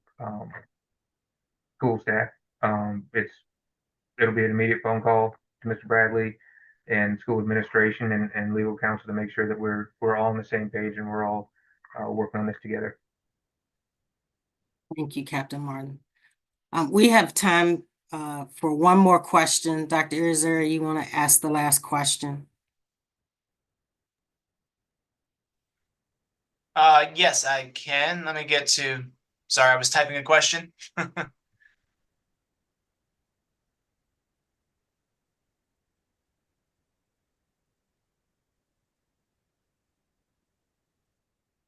school staff. It'll be an immediate phone call to Mr. Bradley and school administration and legal counsel to make sure that we're all on the same page and we're all working on this together. Thank you, Captain Martin. We have time for one more question. Dr. Irizarry, you want to ask the last question? Yes, I can. Let me get to, sorry, I was typing a question.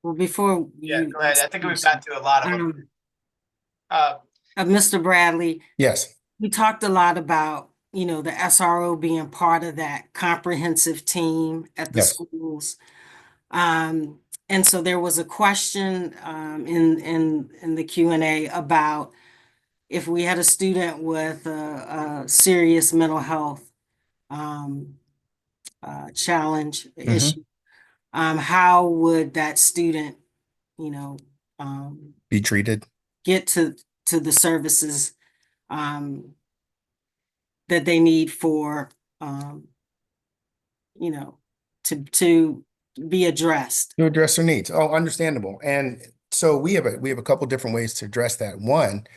Well, before Yeah, you, go ahead. I think we've got to a lot of them. Mr. Bradley, Yes. we talked a lot about, the SRO being part of that comprehensive team at the Yes. schools. And so there was a question in the Q&A about if we had a student with a serious mental health challenge issue, how would that student, Be treated. get to the services that they need for, to be addressed? To address their needs. Oh, understandable. And so we have a couple different ways to address that. One,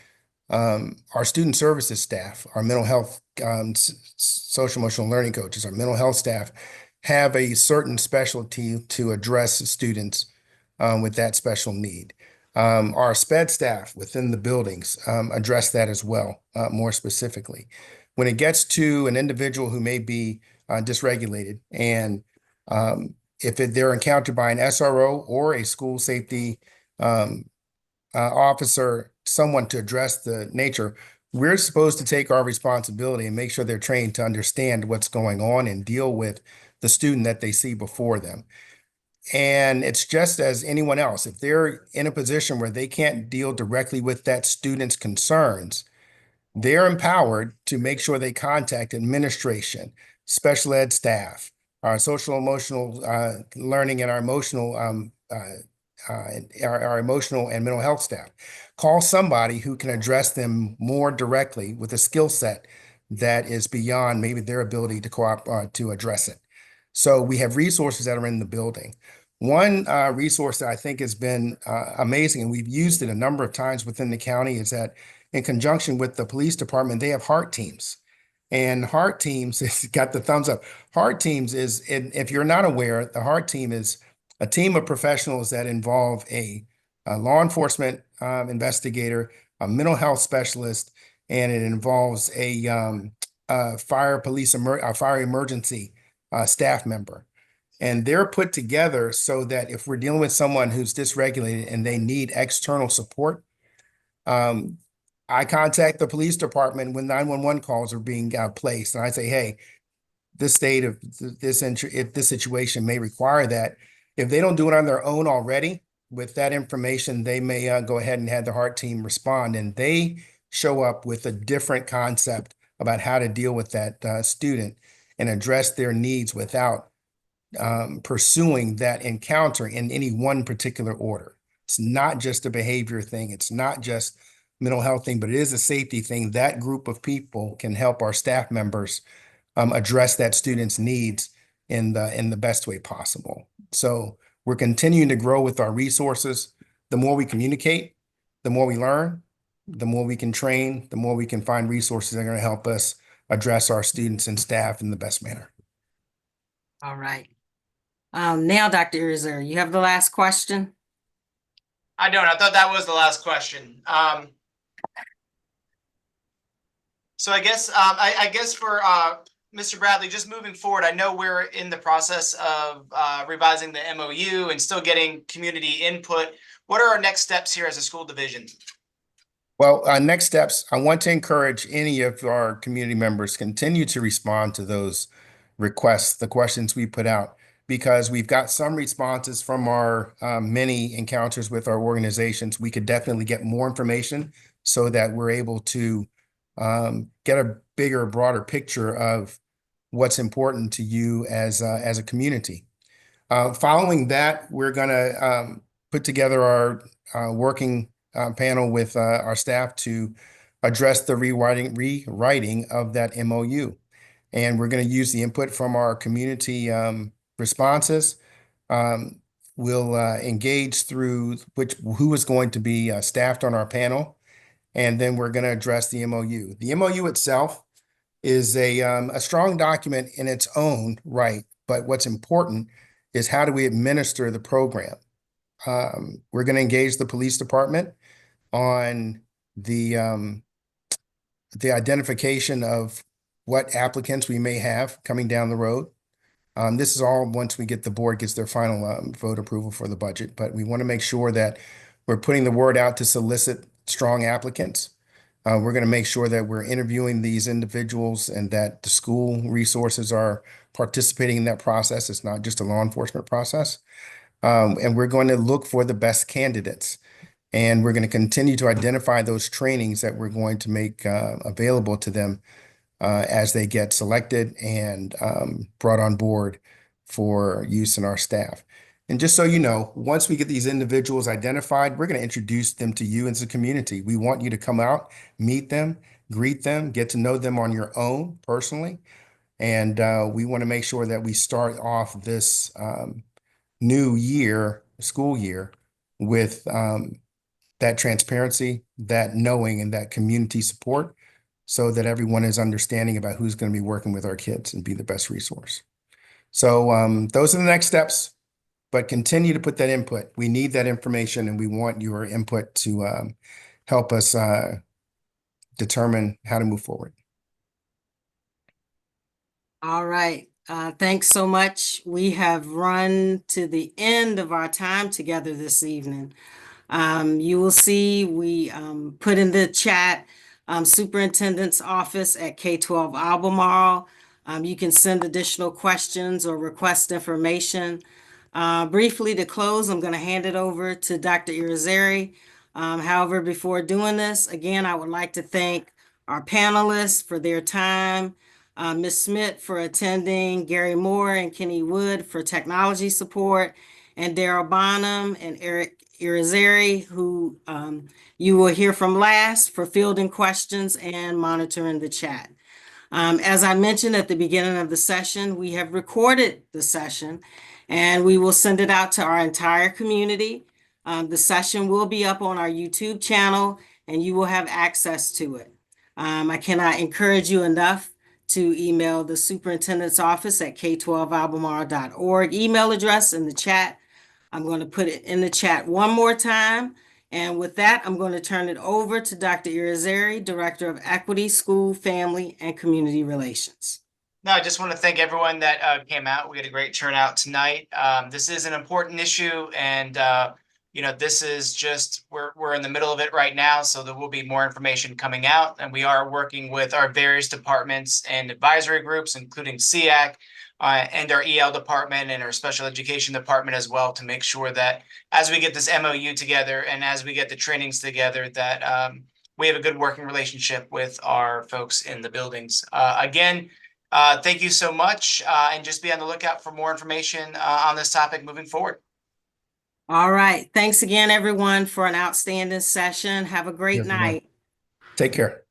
our student services staff, our mental health, social emotional learning coaches, our mental health staff have a certain specialty to address students with that special need. Our SPED staff within the buildings address that as well, more specifically. When it gets to an individual who may be dysregulated, and if they're encountered by an SRO or a school safety officer, someone to address the nature, we're supposed to take our responsibility and make sure they're trained to understand what's going on and deal with the student that they see before them. And it's just as anyone else. If they're in a position where they can't deal directly with that student's concerns, they're empowered to make sure they contact administration, special ed staff, our social emotional learning, and our emotional our emotional and mental health staff. Call somebody who can address them more directly with a skill set that is beyond maybe their ability to to address it. So we have resources that are in the building. One resource that I think has been amazing, and we've used it a number of times within the county, is that in conjunction with the police department, they have heart teams. And heart teams, it's got the thumbs up. Heart teams is, if you're not aware, the heart team is a team of professionals that involve a law enforcement investigator, a mental health specialist, and it involves a fire emergency staff member. And they're put together so that if we're dealing with someone who's dysregulated and they need external support, I contact the police department when 911 calls are being placed, and I say, hey, this state of if this situation may require that. If they don't do it on their own already, with that information, they may go ahead and have the heart team respond, and they show up with a different concept about how to deal with that student and address their needs without pursuing that encounter in any one particular order. It's not just a behavior thing. It's not just mental health thing, but it is a safety thing. That group of people can help our staff members address that student's needs in the best way possible. So we're continuing to grow with our resources. The more we communicate, the more we learn, the more we can train, the more we can find resources that are going to help us address our students and staff in the best manner. All right. Now, Dr. Irizarry, you have the last question. I don't. I thought that was the last question. So I guess I guess for Mr. Bradley, just moving forward, I know we're in the process of revising the MOU and still getting community input. What are our next steps here as a school division? Well, next steps, I want to encourage any of our community members continue to respond to those requests, the questions we put out, because we've got some responses from our many encounters with our organizations. We could definitely get more information so that we're able to get a bigger, broader picture of what's important to you as a community. Following that, we're going to put together our working panel with our staff to address the rewriting of that MOU. And we're going to use the input from our community responses. We'll engage through who is going to be staffed on our panel. And then we're going to address the MOU. The MOU itself is a strong document in its own right, but what's important is how do we administer the program? We're going to engage the police department on the identification of what applicants we may have coming down the road. This is all once we get the board gets their final vote approval for the budget, but we want to make sure that we're putting the word out to solicit strong applicants. We're going to make sure that we're interviewing these individuals and that the school resources are participating in that process. It's not just a law enforcement process. And we're going to look for the best candidates. And we're going to continue to identify those trainings that we're going to make available to them as they get selected and brought on board for use in our staff. And just so you know, once we get these individuals identified, we're going to introduce them to you as a community. We want you to come out, meet them, greet them, get to know them on your own personally. And we want to make sure that we start off this new year, school year, with that transparency, that knowing, and that community support so that everyone is understanding about who's going to be working with our kids and be the best resource. So those are the next steps. But continue to put that input. We need that information and we want your input to help us determine how to move forward. All right. Thanks so much. We have run to the end of our time together this evening. You will see we put in the chat Superintendent's Office at K-12 Albemarle. You can send additional questions or request information. Briefly to close, I'm going to hand it over to Dr. Irizarry. However, before doing this, again, I would like to thank our panelists for their time, Ms. Smith for attending, Gary Moore and Kenny Wood for technology support, and Daryl Bonham and Eric Irizarry, who you will hear from last, for fielding questions and monitoring the chat. As I mentioned at the beginning of the session, we have recorded the session and we will send it out to our entire community. The session will be up on our YouTube channel and you will have access to it. I cannot encourage you enough to email the superintendent's office at k12albemarle.org email address in the chat. I'm going to put it in the chat one more time. And with that, I'm going to turn it over to Dr. Irizarry, Director of Equity, School, Family, and Community Relations. No, I just want to thank everyone that came out. We had a great turnout tonight. This is an important issue, and this is just we're in the middle of it right now, so there will be more information coming out, and we are working with our various departments and advisory groups, including SEAC. And our EL department and our special education department as well, to make sure that as we get this MOU together and as we get the trainings together, that we have a good working relationship with our folks in the buildings. Again, thank you so much, and just be on the lookout for more information on this topic moving forward. All right. Thanks again, everyone, for an outstanding session. Have a great Yes, ma'am. night. Take care.